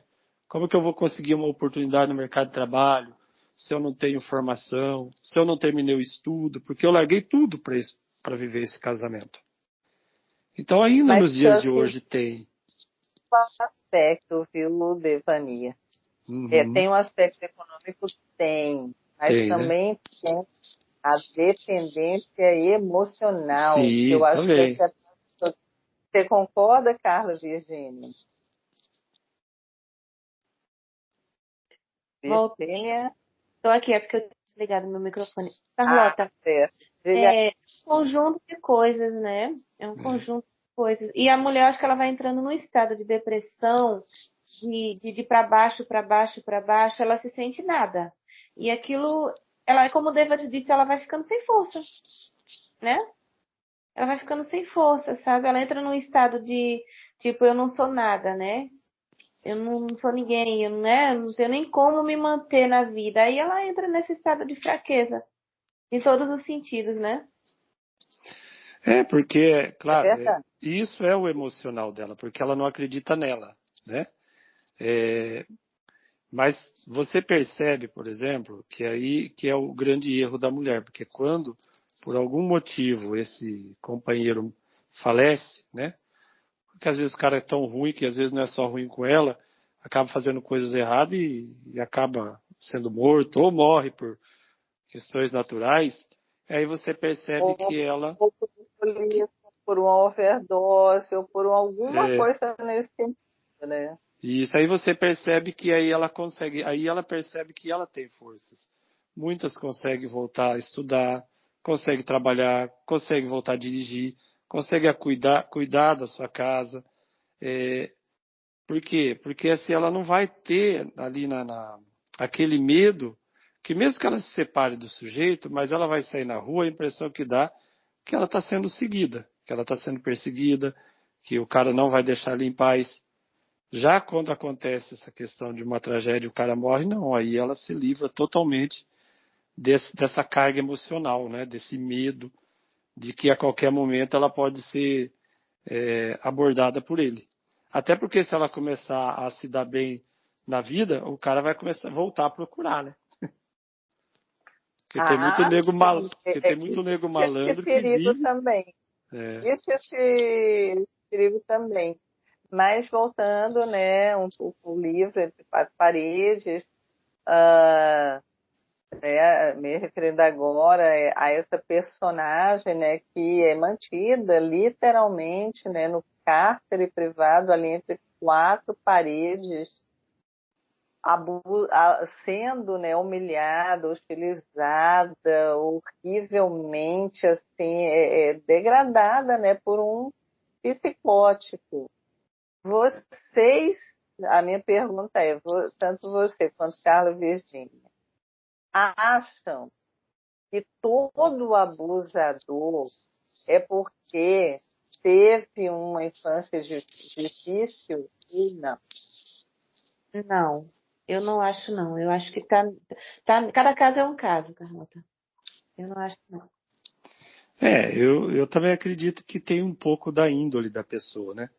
Como que eu vou conseguir uma oportunidade no mercado de trabalho se eu não tenho formação, se eu não terminei o estudo? Porque eu larguei tudo para viver esse casamento. Então, ainda Mas nos eu dias de acho que hoje tem. um aspecto, viu, Devani? Uhum, Tem um aspecto econômico, tem, mas tem, né? também tem a dependência emocional, que eu Sim, acho que também. essa você concorda, Carla Virgínia? Voltei. Virgínia? Tô aqui, é porque eu tinha desligado meu microfone. Ah, Carlota, certo. Diga. é um conjunto de coisas, né? É um É. conjunto de coisas. E a mulher, acho que ela vai entrando num estado de depressão, de para baixo, para baixo, para baixo, ela se sente nada. E aquilo, ela, como o Deva disse, ela vai ficando sem força, né? Ela vai ficando sem força, sabe? Ela entra num estado de, tipo, eu não sou nada, né? Eu não sou ninguém, eu, né? Eu não tenho nem como me manter na vida. Aí ela entra nesse estado de fraqueza, em todos os sentidos, né? Porque, É claro, verdade. isso é o emocional dela, porque ela não acredita nela, né? É, mas você percebe, por exemplo, que aí que é o grande erro da mulher, porque quando, por algum motivo, esse companheiro falece, né? Porque às vezes o cara é tão ruim que às vezes não é só ruim com ela, acaba fazendo coisas erradas e acaba sendo morto ou morre por questões naturais. Aí você percebe Ou, que ela, ou por polícia, por uma overdose, ou por alguma é, coisa nesse sentido, isso aí você percebe que aí ela consegue, aí ela percebe que ela tem forças. muitas conseguem voltar a estudar, conseguem trabalhar, conseguem voltar a dirigir, conseguem cuidar da sua casa. Por quê? Porque assim, ela não vai ter ali aquele medo, que mesmo que ela se separe do sujeito, mas ela vai sair na rua, a impressão que dá que ela está sendo seguida, que ela está sendo perseguida, que o cara não vai deixar ela em paz. Já quando acontece essa questão de uma tragédia, o cara morre, não, aí ela se livra totalmente dessa carga emocional, né? Desse medo de que a qualquer momento ela pode ser abordada por ele. Até porque se ela começar a se dar bem na vida, o cara vai começar a voltar a procurar, né? Porque tem muito nego Sim. porque tem muito nego Existe esse malandro que perigo vive. também. É, Existe esse perigo também. Mas voltando, né, um pouco o livro Entre Quatro Paredes, me referindo agora a essa personagem, né, que é mantida literalmente, né, no cárcere privado ali entre quatro paredes, sendo, né, humilhada, hostilizada, horrivelmente assim, degradada, né, por um psicótico. Vocês, a minha pergunta é, tanto você quanto Carla e Virgínia, acham que todo abusador é porque teve uma infância difícil? E não. Não, eu não acho não. Eu acho que cada caso é um caso, Carlota. Eu não acho não. eu também acredito que tem um pouco da índole da pessoa, né?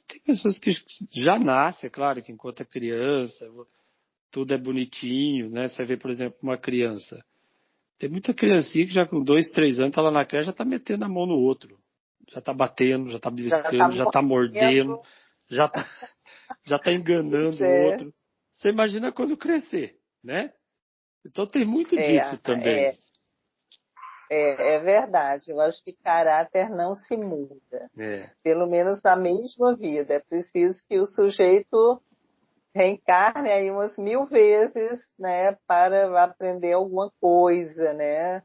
Tem pessoas que já nascem, é claro, que enquanto é criança, tudo é bonitinho, né? Você vê, por exemplo, uma criança. Tem muita criancinha que já com 2, 3 anos, tá lá na creche, já tá metendo a mão no outro. Já tá batendo, já tá Já está beliscando, já tá mordendo, morrendo. já tá, já tá enganando o É, outro. Você imagina quando crescer, né? Então tem muito é, disso também. é, é verdade. Eu acho que caráter não se muda. É, Pelo menos na mesma vida. É preciso que o sujeito reencarne aí umas 1000 vezes, né, para aprender alguma coisa, né,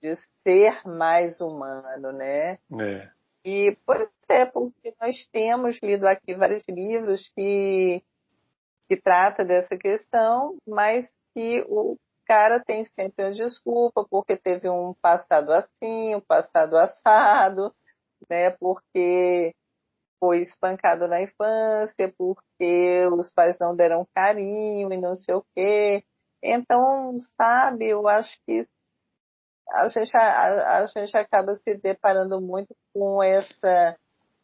de ser mais humano, né? é. E, pois é, porque nós temos lido aqui vários livros que trata dessa questão, mas que o cara tem sempre uma desculpa porque teve um passado assim, um passado assado, né? Porque foi espancado na infância, porque os pais não deram carinho e não sei o quê. Então, sabe, eu acho que a gente acaba se deparando muito com essa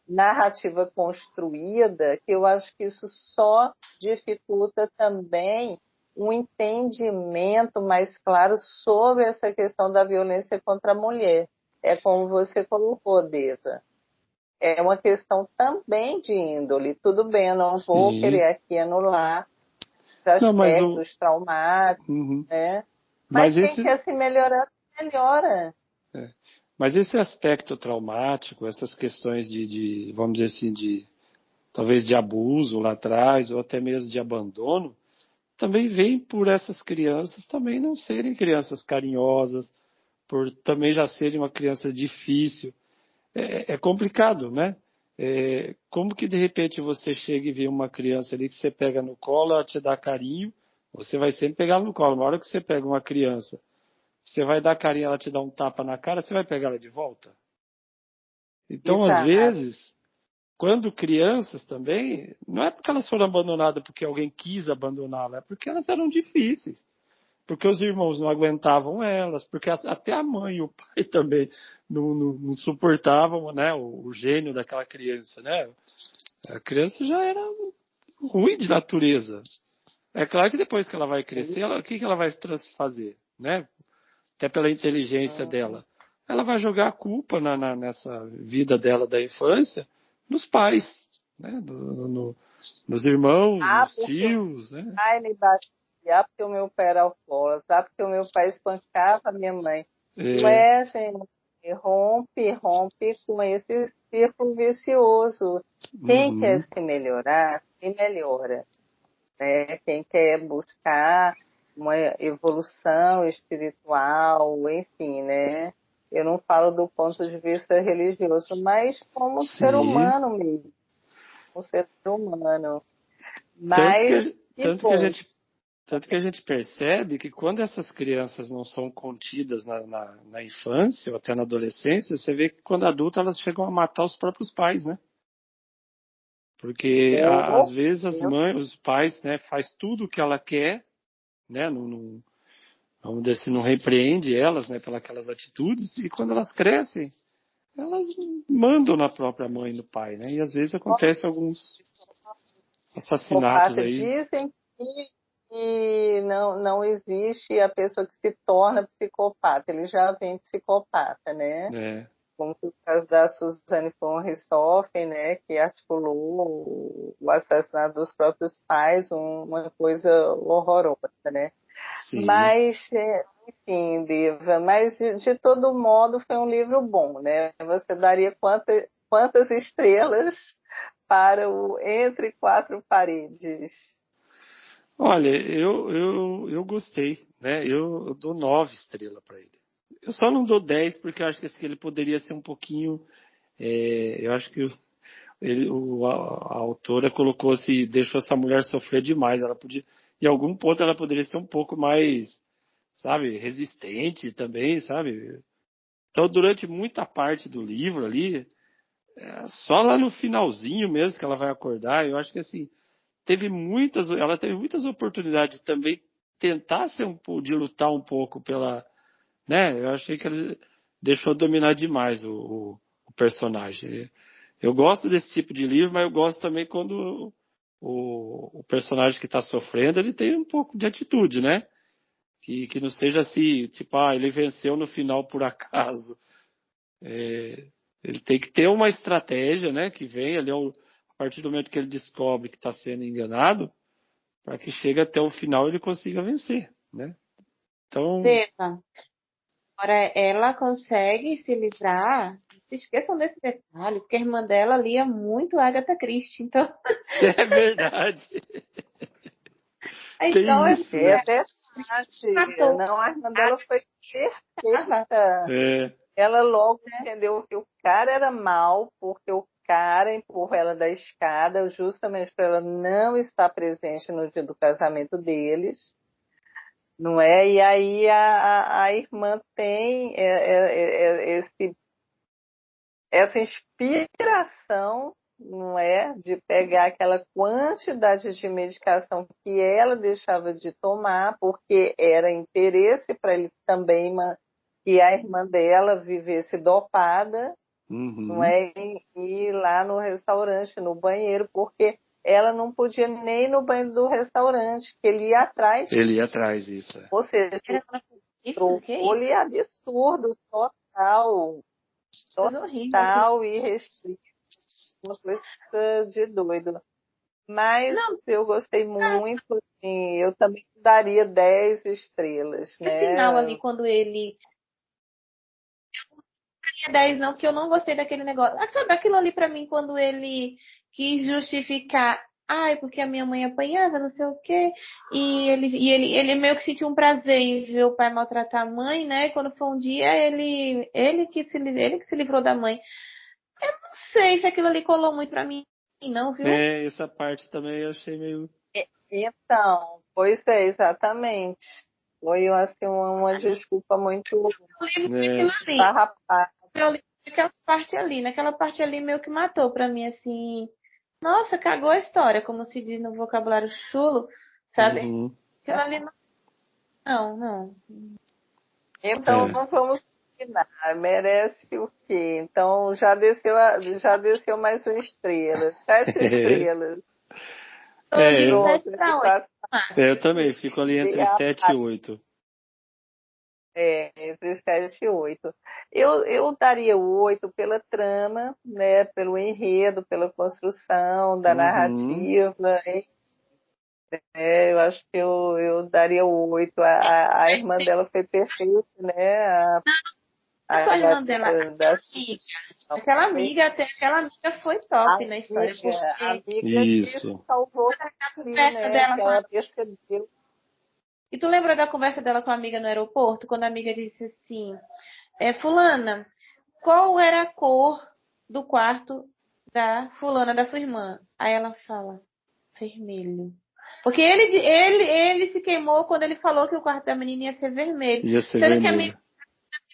narrativa construída, que eu acho que isso só dificulta também um entendimento mais claro sobre essa questão da violência contra a mulher. É como você colocou, Deva. É uma questão também de índole. Tudo bem, eu não vou Sim. querer aqui anular os Não, mas o. aspectos traumáticos, Uhum. né? Mas Mas quem esse. quer se melhorar, melhora. É. Mas esse aspecto traumático, essas questões vamos dizer assim, talvez de abuso lá atrás, ou até mesmo de abandono, também vem por essas crianças também não serem crianças carinhosas, por também já serem uma criança difícil. É complicado, né? Como que de repente você chega e vê uma criança ali que você pega no colo, ela te dá carinho, você vai sempre pegar no colo. Na hora que você pega uma criança, você vai dar carinho, ela te dá um tapa na cara, você vai pegar ela de volta? Então, às Exato. vezes, quando crianças também, não é porque elas foram abandonadas porque alguém quis abandoná-las, é porque elas eram difíceis. Porque os irmãos não aguentavam elas, porque até a mãe e o pai também não suportavam, né, o gênio daquela criança, né? A criança já era ruim de natureza. É claro que depois que ela vai crescer, o que ela vai fazer, né? Até pela inteligência Uhum. dela. Ela vai jogar a culpa nessa vida dela da infância nos pais, né? Nos irmãos, Ah, nos porque o tios, né? pai me batia, ah, porque o meu pai era alcoólatra, ah, porque o meu pai espancava a minha mãe. Não É, é, gente? Rompe com esse círculo vicioso. Quem quer uhum, se melhorar, se melhora, né? Quem quer buscar uma evolução espiritual, enfim, né? Eu não falo do ponto de vista religioso, mas como ser Sim. humano mesmo, como ser humano. Tanto que, Mas que tanto que a bom. gente, tanto que a gente percebe que quando essas crianças não são contidas na infância ou até na adolescência, você vê que quando adulta elas chegam a matar os próprios pais, né? Porque às Oh, vezes as meu mães, os pais, né, faz tudo o que ela quer, né? Vamos dizer assim, não repreende elas, né, pelas aquelas atitudes, e quando elas crescem, elas mandam na própria mãe e no pai, né? E às vezes acontecem alguns assassinatos psicopata. aí. Dizem que não existe a pessoa que se torna psicopata, ele já vem psicopata, né? Né? Como foi o caso da Suzane von Richthofen, né, que articulou o assassinato dos próprios pais, uma coisa horrorosa, né? Sim. Mas, enfim, Diva, mas de todo modo foi um livro bom, né? Você daria quantas estrelas para o Entre Quatro Paredes? Olha, eu gostei, né? Eu dou 9 estrelas para ele. Eu só não dou 10 porque eu acho que assim, ele poderia ser um pouquinho. Eu acho que a autora colocou assim, deixou essa mulher sofrer demais. Ela podia, em algum ponto, ela poderia ser um pouco mais, sabe, resistente também, sabe? Então, durante muita parte do livro ali, só lá no finalzinho mesmo que ela vai acordar, eu acho que assim, ela teve muitas oportunidades de também tentar de lutar um pouco pela, né? Eu achei que ela deixou dominar demais o personagem. Eu gosto desse tipo de livro, mas eu gosto também quando o personagem que está sofrendo, ele tem um pouco de atitude, né? Que não seja assim, tipo, ele venceu no final por acaso. Ele tem que ter uma estratégia, né? Que vem ali a partir do momento que ele descobre que está sendo enganado, para que chegue até o final e ele consiga vencer, né? Então, Deva. Agora, ela consegue se livrar. Não se esqueçam desse detalhe, porque a irmã dela lia muito Agatha Christie. Então, é verdade. então Tem é isso, É né? verdade. matou Não, a irmã a dela foi Agatha. perfeita. É, Ela logo entendeu que o cara era mal, porque o cara empurrou ela da escada, justamente para ela não estar presente no dia do casamento deles, não é? E aí a irmã tem essa inspiração, não é? De pegar aquela quantidade de medicação que ela deixava de tomar, porque era interesse para ele também que a irmã dela vivesse dopada, não uhum. é? E ir lá no restaurante, no banheiro, porque ela não podia nem ir no banheiro do restaurante, que ele ia atrás. Ele ia atrás disso. Ou seja, Era ela isso? o Que isso? controle é absurdo, total, Coisa horrível. total e restrito, uma coisa de doido. Mas Não, eu gostei muito, assim, eu também daria 10 estrelas, no final ali, né? quando ele. Tinha 10 não, porque eu não gostei daquele negócio. Ah, sabe aquilo ali pra mim, quando ele quis justificar. Ai, porque a minha mãe apanhava, não sei o quê. E ele meio que sentiu um prazer em ver o pai maltratar a mãe, né? E quando foi um dia, ele que se livrou da mãe. Não sei se aquilo ali colou muito pra mim, não, viu? Essa parte também eu achei meio. Então, pois é, exatamente. Foi assim, uma desculpa muito Eu lembro daquilo É, ali. esfarrapada. Eu lembro daquela parte ali. Naquela parte ali meio que matou pra mim, assim. Nossa, cagou a história, como se diz no vocabulário chulo, sabe? uhum, Aquilo ali não, não. Então, é. vamos combinar. Merece o quê? Então, já desceu mais uma estrela. 7 estrelas. Tô de É, Pronto, 7 de para 8. quatro. eu também fico ali entre 7 e 8. Entre 7 e 8. Eu daria 8 pela trama, né, pelo enredo, pela construção da Uhum. narrativa. Eu acho que eu daria 8. A irmã dela foi perfeita, né? Não é só A a irmã gata dela, da amiga. Aquela amiga, até aquela amiga foi top na história, a porque amiga que Isso. salvou tá ali, perto né? dela Que com a ela percebeu. E tu lembra da conversa dela com a amiga no aeroporto, quando a amiga disse assim, fulana, qual era a cor do quarto da fulana, da sua irmã? Aí ela fala, vermelho. Porque ele se queimou quando ele falou que o quarto da menina ia ser vermelho. Ia ser Sendo que a menina vermelho.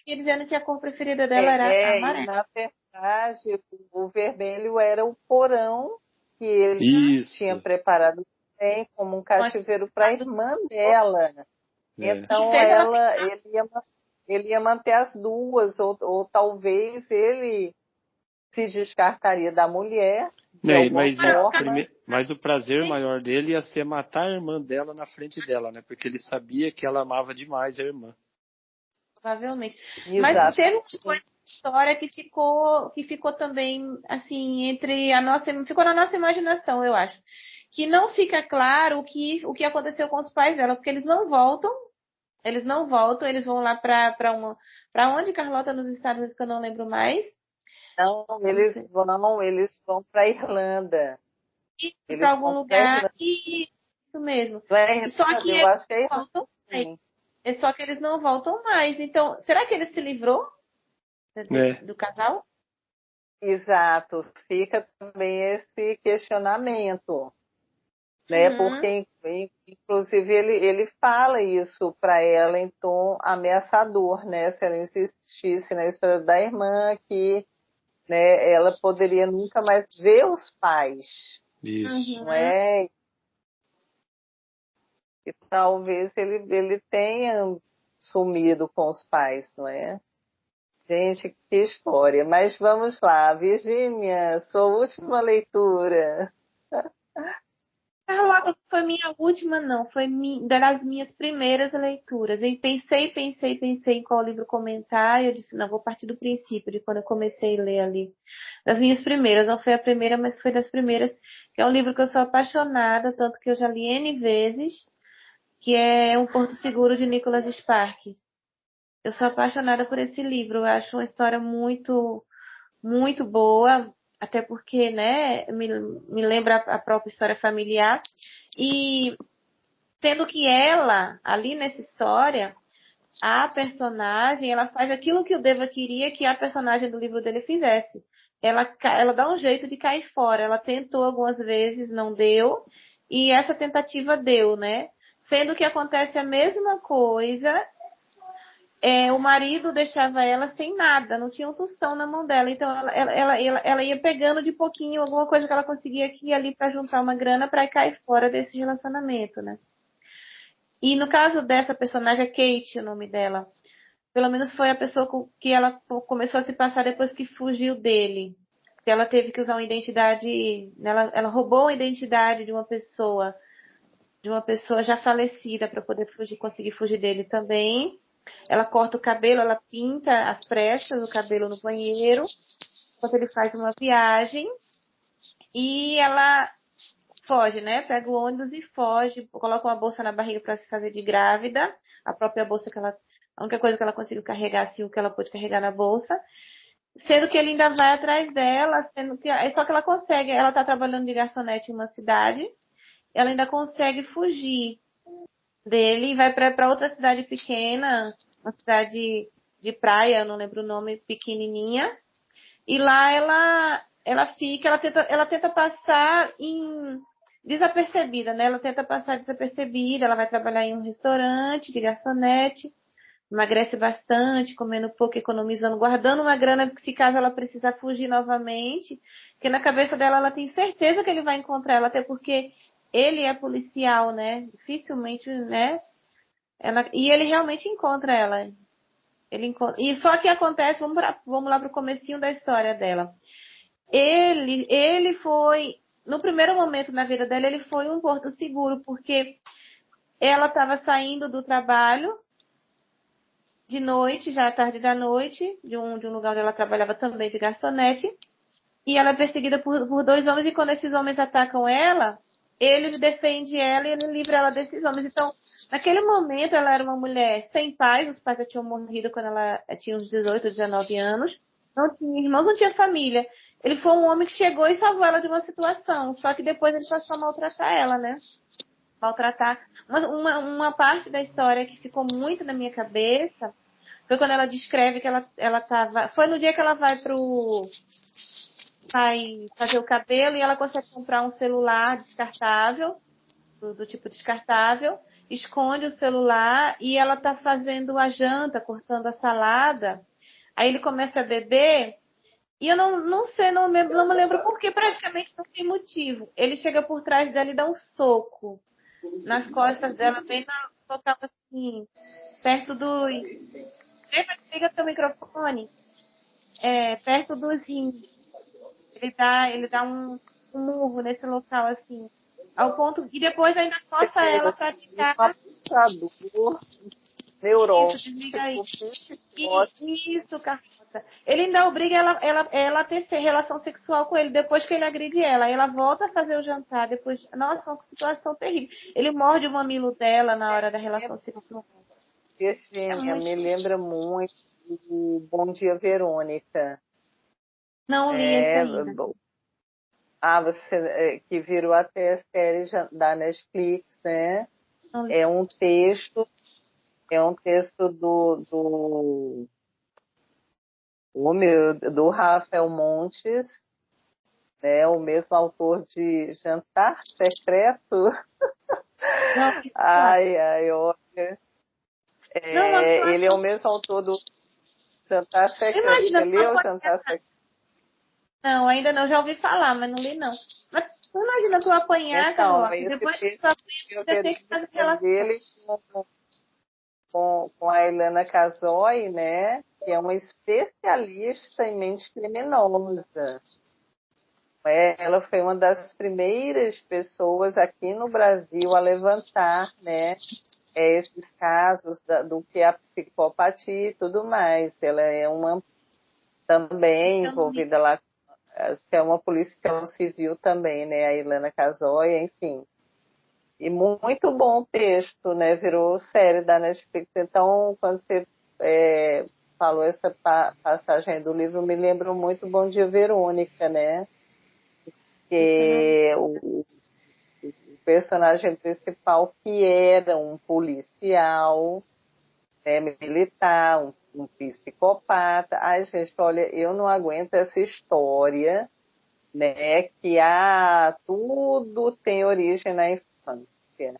ia dizendo que a cor preferida dela era E amarela. na verdade, o vermelho era o porão que ele tinha Isso. preparado bem como um cativeiro para a irmã dela. É. Então ele ia manter as duas, ou talvez ele se descartaria da mulher de Né, alguma forma. mas o prazer maior dele ia ser matar a irmã dela na frente dela, né? Porque ele sabia que ela amava demais a irmã. Provavelmente. Mas Exato. teve uma coisa na história que ficou também, assim, ficou na nossa imaginação, eu acho. Que não fica claro o que aconteceu com os pais dela, porque eles não voltam, eles vão lá para onde, Carlota, nos Estados Unidos, que eu não lembro mais. Não, eles vão para a Irlanda. Para algum lugar. Isso mesmo. Só que eu eles acho que é não voltam mais. Só que eles não voltam mais. Então, será que ele se livrou do casal? Exato. Fica também esse questionamento, né? Porque, inclusive, ele fala isso para ela em tom ameaçador, né? Se ela insistisse na história da irmã, que, né, ela poderia nunca mais ver os pais. Isso. Não é? E talvez ele tenha sumido com os pais, não é? Gente, que história. Mas vamos lá, Virgínia, sua última leitura. Carlota, foi minha última, não. Foi das minhas primeiras leituras. E pensei em qual livro comentar. E eu disse, não, vou partir do princípio, de quando eu comecei a ler ali. Das minhas primeiras. Não foi a primeira, mas foi das primeiras. Que é um livro que eu sou apaixonada, tanto que eu já li N vezes, que é Um Porto Seguro, de Nicholas Sparks. Eu sou apaixonada por esse livro. Eu acho uma história muito, muito boa, até porque, né, me lembra a própria história familiar. E sendo que ela, ali nessa história, a personagem, ela faz aquilo que o Deva queria que a personagem do livro dele fizesse. Ela dá um jeito de cair fora. Ela tentou algumas vezes, não deu. E essa tentativa deu, né? Sendo que acontece a mesma coisa, o marido deixava ela sem nada, não tinha um tostão na mão dela. Então ela ia pegando de pouquinho alguma coisa que ela conseguia aqui e ali para juntar uma grana para cair fora desse relacionamento, né? E no caso dessa personagem, é Kate, o nome dela. Pelo menos foi a pessoa que ela começou a se passar depois que fugiu dele. Que ela teve que usar uma identidade. Ela roubou a identidade de uma pessoa já falecida para poder conseguir fugir dele também. Ela corta o cabelo, ela pinta às pressas o cabelo no banheiro, enquanto ele faz uma viagem. E ela foge, né? Pega o ônibus e foge, coloca uma bolsa na barriga para se fazer de grávida, a própria bolsa a única coisa que ela conseguiu carregar, assim, o que ela pôde carregar na bolsa, sendo que ele ainda vai atrás dela, só que ela consegue, ela tá trabalhando de garçonete em uma cidade, ela ainda consegue fugir dele e vai para outra cidade pequena, uma cidade de praia, eu não lembro o nome, pequenininha, e lá ela tenta passar desapercebida, né? Ela tenta passar desapercebida, ela vai trabalhar em um restaurante de garçonete, emagrece bastante, comendo pouco, economizando, guardando uma grana, se caso ela precisar fugir novamente, porque na cabeça dela ela tem certeza que ele vai encontrar ela, até porque ele é policial, né? Dificilmente, né? E ele realmente encontra ela. E só que acontece, vamos lá para o comecinho da história dela. Ele foi, no primeiro momento na vida dela, ele foi um porto seguro, porque ela estava saindo do trabalho de noite, já à tarde da noite, de um lugar onde ela trabalhava também de garçonete, e ela é perseguida por dois homens, e quando esses homens atacam ela, ele defende ela e ele livra ela desses homens. Então, naquele momento, ela era uma mulher sem pais, os pais já tinham morrido quando ela tinha uns 18, 19 anos, não tinha irmãos, não tinha família. Ele foi um homem que chegou e salvou ela de uma situação, só que depois ele passou a maltratar ela, né? maltratar. Uma parte da história que ficou muito na minha cabeça foi quando ela descreve que ela tava. Foi no dia que ela vai fazer o cabelo e ela consegue comprar um celular descartável, do tipo descartável, esconde o celular e ela tá fazendo a janta, cortando a salada. Aí ele começa a beber e eu não sei, não me lembro porque praticamente não tem motivo. Ele chega por trás dela e dá um soco nas costas dela, bem na local assim, perto dos. Liga seu microfone, perto dos rins. Ele dá um murro nesse local assim, ao ponto e depois ainda força ela a Um praticar abusador isso, desliga aí. Isso, Carlota. Ele ainda obriga ela a ter relação sexual com ele depois que ele agride ela. Aí ela volta a fazer o jantar depois. Nossa, uma situação terrível. Ele morde o mamilo dela na hora da relação sexual. Virgínia, me lembra muito o Bom Dia, Verônica. Não li esse ainda. Você que virou até a série da Netflix, né? Não li. É um texto do Rafael Montes, né? O mesmo autor de Jantar Secreto. Não, Ai, olha. Ele é o mesmo autor do Jantar Secreto. Você leu o Jantar Secreto? Não, ainda não. Já ouvi falar, mas não li, não. Mas tu imagina tu apanhar, Então, Carlota, depois que tu apanha, você tem que fazer aquela dele com a Ilana Casoy, né? Que é uma especialista em mente criminosa. Ela foi uma das primeiras pessoas aqui no Brasil a levantar, né, esses casos do que é a psicopatia e tudo mais. Ela é uma também envolvida lá, é uma policial civil também, né, a Ilana Casoy, enfim. E muito bom texto, né, virou série da Netflix. Então, quando você falou essa passagem do livro, me lembrou muito Bom Dia, Verônica, né? Que o personagem principal, que era um policial, né, militar, um psicopata. Ai, gente, olha, eu não aguento essa história, né, que tudo tem origem na infância.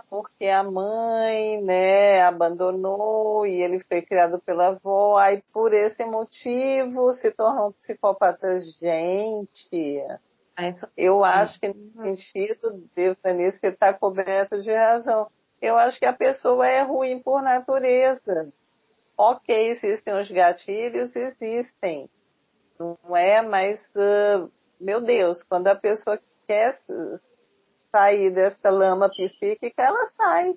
Porque a mãe, né, abandonou e ele foi criado pela avó, aí por esse motivo se tornou um psicopata. Gente, eu acho que nesse sentido, Denise, você está coberto de razão. Eu acho que a pessoa é ruim por natureza. Ok, existem os gatilhos, existem. Não é, mas, meu Deus, quando a pessoa quer sair dessa lama psíquica, ela sai.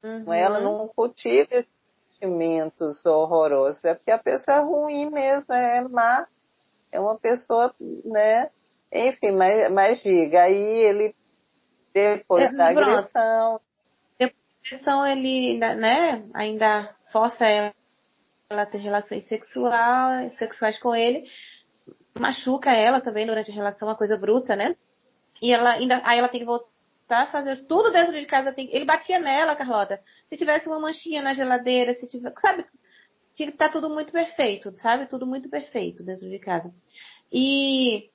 Ela não cultiva esses sentimentos horrorosos. É porque a pessoa é ruim mesmo, é má. É uma pessoa, né? Enfim, mas diga, aí ele, depois da agressão... Depois da agressão, ele, né, ainda força ela a ter relações sexuais com ele, machuca ela também durante a relação, uma coisa bruta, né? E aí ela tem que voltar a fazer tudo dentro de casa. Ele batia nela, Carlota. Se tivesse uma manchinha na geladeira, sabe? Tinha que estar tudo muito perfeito, sabe? Tudo muito perfeito dentro de casa. E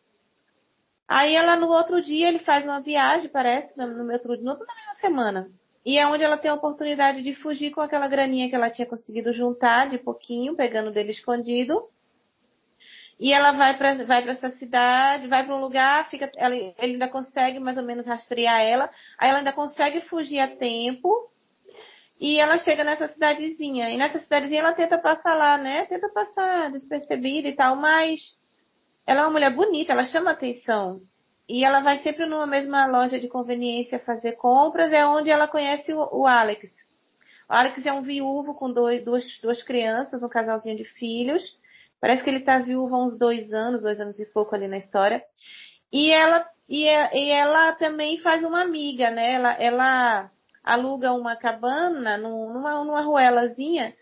aí ela, no outro dia, ele faz uma viagem, parece, na mesma semana. E é onde ela tem a oportunidade de fugir com aquela graninha que ela tinha conseguido juntar de pouquinho, pegando dele escondido. E ela vai para essa cidade, vai para um lugar, ele ainda consegue mais ou menos rastrear ela. Aí ela ainda consegue fugir a tempo. E ela chega nessa cidadezinha. E nessa cidadezinha ela tenta passar lá, né? Tenta passar despercebida e tal, mas ela é uma mulher bonita, ela chama atenção. E ela vai sempre numa mesma loja de conveniência fazer compras, é onde ela conhece o Alex. O Alex é um viúvo com duas crianças, um casalzinho de filhos. Parece que ele tá viúvo há uns 2 anos e pouco ali na história. E ela também faz uma amiga, né? Ela aluga uma cabana numa ruelazinha.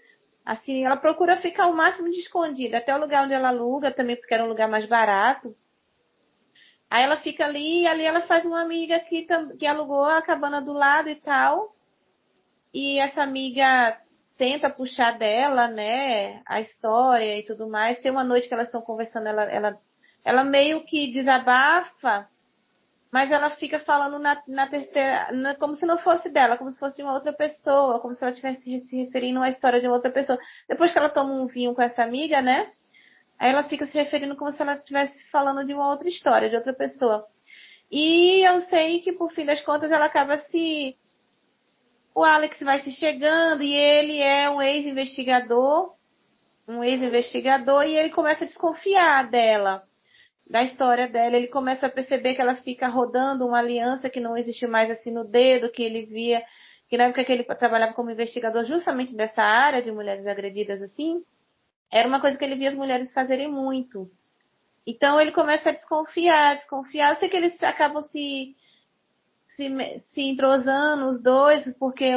Assim, ela procura ficar o máximo de escondida, até o lugar onde ela aluga, também porque era um lugar mais barato. Aí ela fica ali, e ali ela faz uma amiga que alugou a cabana do lado e tal. E essa amiga tenta puxar dela, né, a história e tudo mais. Tem uma noite que elas estão conversando, ela meio que desabafa, mas ela fica falando na terceira, como se não fosse dela, como se fosse de uma outra pessoa, como se ela estivesse se referindo à história de uma outra pessoa. Depois que ela toma um vinho com essa amiga, né, aí ela fica se referindo como se ela estivesse falando de uma outra história, de outra pessoa. E eu sei que, por fim das contas, ela acaba se... O Alex vai se chegando e ele é um ex-investigador, e ele começa a desconfiar dela, da história dela. Ele começa a perceber que ela fica rodando uma aliança que não existe mais assim no dedo, que ele via, que na época que ele trabalhava como investigador justamente dessa área de mulheres agredidas assim, era uma coisa que ele via as mulheres fazerem muito. Então ele começa a desconfiar. Eu sei que eles acabam se entrosando, os dois, porque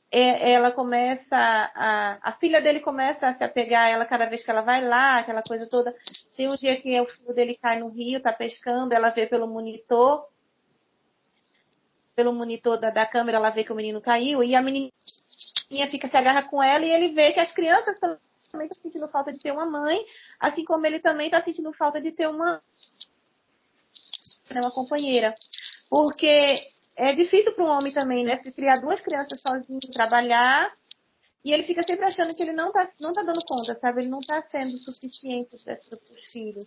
ela começa, a filha dele começa a se apegar a ela cada vez que ela vai lá, aquela coisa toda. Tem um dia que o filho dele cai no rio, tá pescando, ela vê pelo monitor da câmera, ela vê que o menino caiu, e a menininha se agarra com ela, e ele vê que as crianças também estão sentindo falta de ter uma mãe, assim como ele também está sentindo falta de ter uma companheira. Porque é difícil para um homem também, né? Criar duas crianças sozinho, trabalhar, e ele fica sempre achando que ele não tá dando conta, sabe? Ele não tá sendo suficiente para os filhos.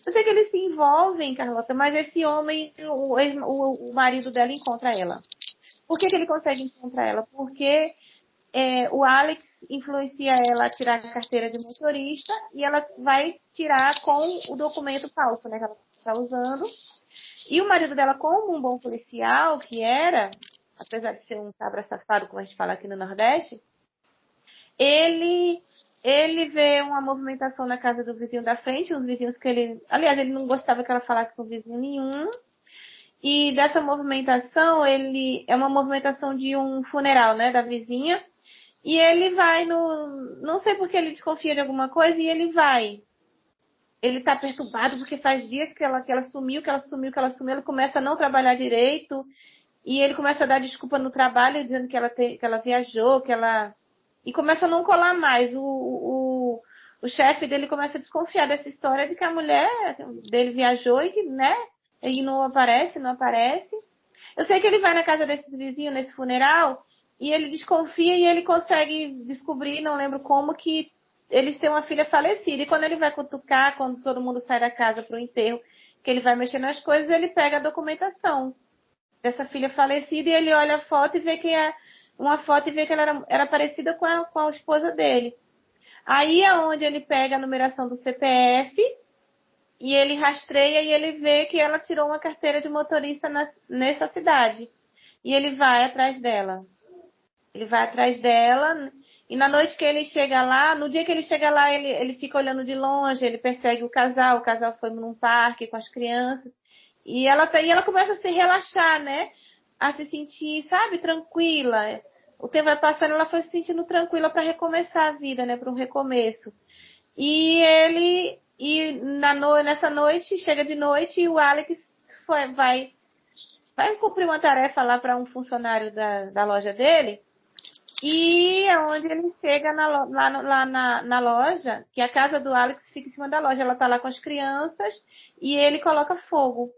Eu sei que eles se envolvem, Carlota, mas esse homem, o marido dela encontra ela. Por que ele consegue encontrar ela? Porque o Alex influencia ela a tirar a carteira de motorista, e ela vai tirar com o documento falso, né, que ela está usando. E o marido dela, como um bom policial que era, apesar de ser um cabra safado, como a gente fala aqui no Nordeste, ele vê uma movimentação na casa do vizinho da frente, uns vizinhos que ele... Aliás, ele não gostava que ela falasse com vizinho nenhum. E dessa movimentação, é uma movimentação de um funeral, né, da vizinha. E ele vai no... Não sei porque ele desconfia de alguma coisa, e ele vai. Ele tá perturbado porque faz dias que ela sumiu. Ele começa a não trabalhar direito, e ele começa a dar desculpa no trabalho, dizendo que ela viajou, e começa a não colar mais. O chefe dele começa a desconfiar dessa história de que a mulher dele viajou e que, né, ele não aparece. Eu sei que ele vai na casa desses vizinhos, nesse funeral, e ele desconfia, e ele consegue descobrir, não lembro como, que eles têm uma filha falecida. E quando ele vai cutucar, quando todo mundo sai da casa para o enterro, que ele vai mexer nas coisas, ele pega a documentação dessa filha falecida, e ele olha a foto e vê que ela era parecida com a esposa dele. Aí é onde ele pega a numeração do CPF, e ele rastreia, e ele vê que ela tirou uma carteira de motorista nessa cidade. E ele vai atrás dela. E na noite que ele chega lá, no dia que ele chega lá, ele fica olhando de longe, ele persegue o casal foi num parque com as crianças, e ela começa a se relaxar, né? A se sentir, sabe, tranquila. O tempo vai passando, ela foi se sentindo tranquila para recomeçar a vida, né? Para um recomeço. Nessa noite, chega de noite, e o Alex vai cumprir uma tarefa lá para um funcionário da loja dele. E é onde ele chega lá na loja, que a casa do Alex fica em cima da loja. Ela tá lá com as crianças, e ele coloca fogo.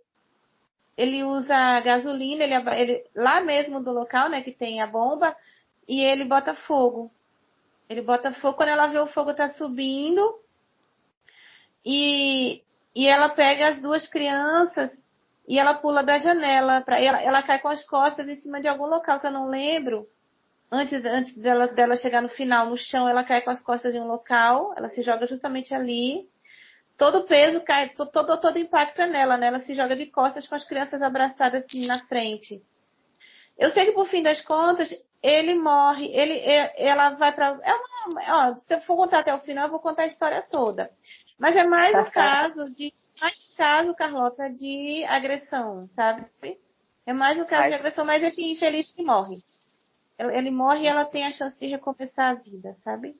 Ele usa gasolina, ele lá mesmo do local, né, que tem a bomba, e ele bota fogo. Ele bota fogo. Quando ela vê o fogo tá subindo, e ela pega as duas crianças e ela pula da janela. Ela cai com as costas em cima de algum local que eu não lembro. Antes dela chegar no final, no chão, ela cai com as costas em um local, ela se joga justamente ali. Todo o peso cai, todo impacto é nela, né? Ela se joga de costas com as crianças abraçadas assim na frente. Eu sei que, por fim das contas, ele morre, ela vai pra... se eu for contar até o final, eu vou contar a história toda. Mas é mais um caso, Carlota, de agressão, sabe? É mais um caso de agressão, mas esse infeliz que morre. Ele morre, e ela tem a chance de recomeçar a vida, sabe?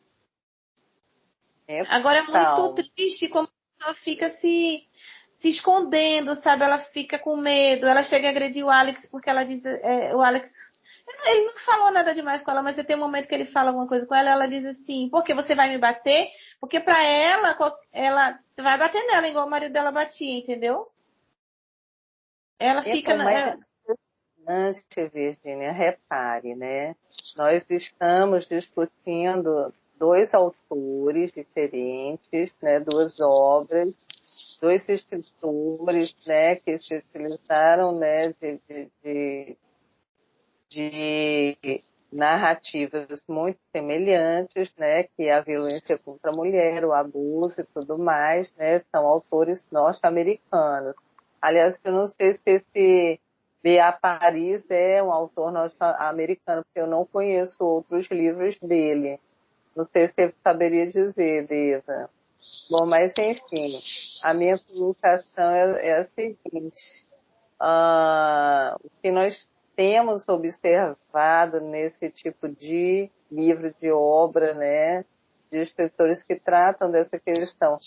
Agora é muito triste como a pessoa fica se se escondendo, sabe? Ela fica com medo, ela chega a agredir o Alex porque ela diz, o Alex, ele não falou nada demais com ela, mas tem um momento que ele fala alguma coisa com ela, ela diz assim, por que você vai me bater? Porque pra ela vai bater nela igual o marido dela batia, entendeu? Ela fica... Então, mas é interessante, Virginia, repare, né? Nós estamos discutindo dois autores diferentes, né? Duas obras, dois escritores, né? Que se utilizaram, né? De narrativas muito semelhantes, né? Que é a violência contra a mulher, o abuso e tudo mais, né? São autores norte-americanos. Aliás, eu não sei se esse B.A. Paris é um autor norte-americano, porque eu não conheço outros livros dele. Não sei se você saberia dizer, Deva. Bom, mas enfim, a minha colocação é a seguinte. O que nós temos observado nesse tipo de livro, de obra, né, de escritores que tratam dessa questão,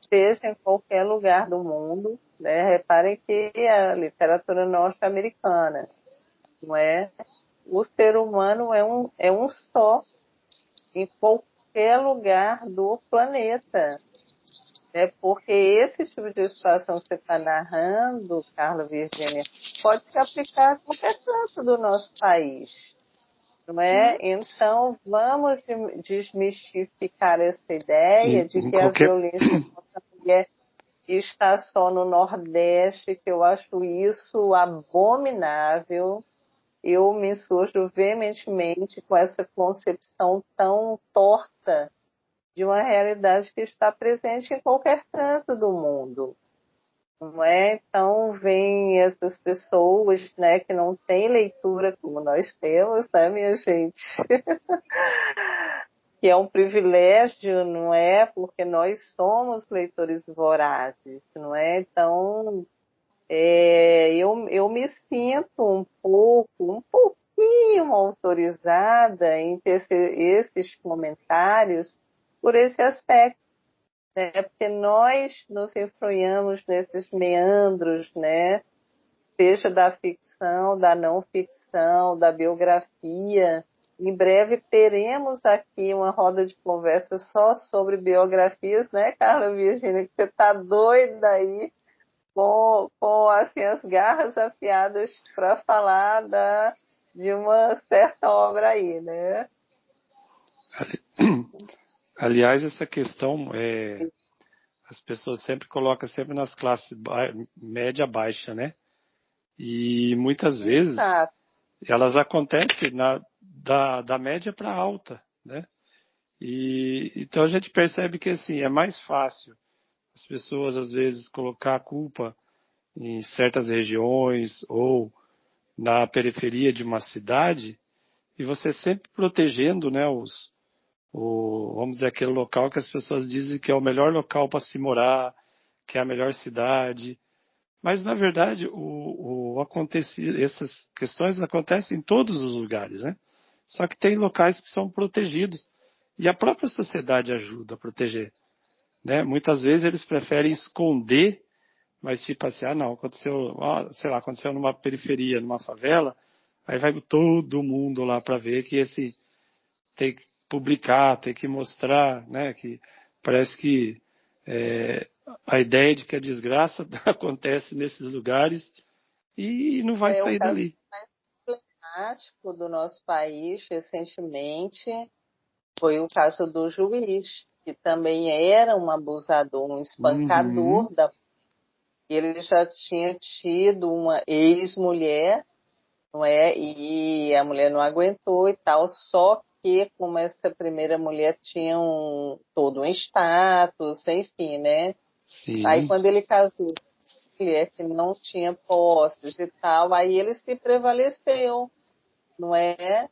seja em qualquer lugar do mundo, né, reparem que a literatura norte-americana, não é? O ser humano é um só em qualquer lugar do planeta. Porque esse tipo de situação que você está narrando, Carla Virgínia, pode se aplicar a qualquer canto do nosso país, não é? Então, vamos desmistificar essa ideia de Em que a qualquer. violência contra a mulher está só no Nordeste, que eu acho isso abominável. Eu me surjo veementemente com essa concepção tão torta de uma realidade que está presente em qualquer canto do mundo, não é? Então, vem essas pessoas, né, que não têm leitura como nós temos, né, minha gente? Que é um privilégio, não é? Porque nós somos leitores vorazes, não é? Então, eu me sinto um pouquinho autorizada em tecer esses comentários por esse aspecto, né? Porque nós nos enfronhamos nesses meandros, né? Seja da ficção, da não ficção, da biografia. Em breve teremos aqui uma roda de conversa só sobre biografias, né, Carla Virginia? Que você está doida aí com assim, as garras afiadas para falar de uma certa obra aí, né? Aliás, essa questão as pessoas sempre colocam sempre nas classes média baixa, né? E muitas vezes Exato. elas acontecem da média para alta, né? E então a gente percebe que assim é mais fácil as pessoas às vezes colocar a culpa em certas regiões ou na periferia de uma cidade e você sempre protegendo, né, vamos dizer, aquele local que as pessoas dizem que é o melhor local para se morar, que é a melhor cidade. Mas, na verdade, essas questões acontecem em todos os lugares, né? Só que tem locais que são protegidos. E a própria sociedade ajuda a proteger, né? Muitas vezes eles preferem esconder, mas tipo assim, não, aconteceu, sei lá, aconteceu numa periferia, numa favela, aí vai todo mundo lá para ver que esse tem que publicar, tem que mostrar, né? Que parece que a ideia de que a desgraça acontece nesses lugares e não vai O sair caso dali. mais emblemático do nosso país recentemente foi o caso do juiz, que também era um abusador, um Uhum. espancador ele já tinha tido uma ex-mulher, não é? E a mulher não aguentou e tal, só que como essa primeira mulher tinha todo um status, enfim, né? Aí Sim, quando ele casou com a mulher que não tinha posses e tal, aí ele se prevaleceu, não é?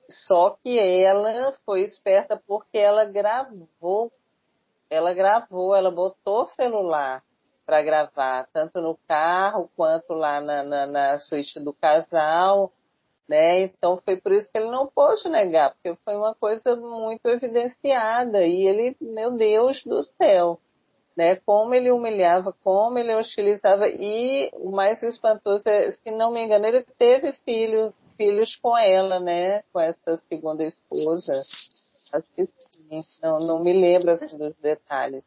Só que ela foi esperta porque ela botou o celular para gravar, tanto no carro quanto lá na suíte do casal, né? Então foi por isso que ele não pôde negar, porque foi uma coisa muito evidenciada e ele, meu Deus do céu, né? Como ele humilhava, como ele hostilizava, e o mais espantoso é, se não me engano, ele teve filhos com ela, né? Com essa segunda esposa. Acho que sim, não me lembro assim, dos detalhes.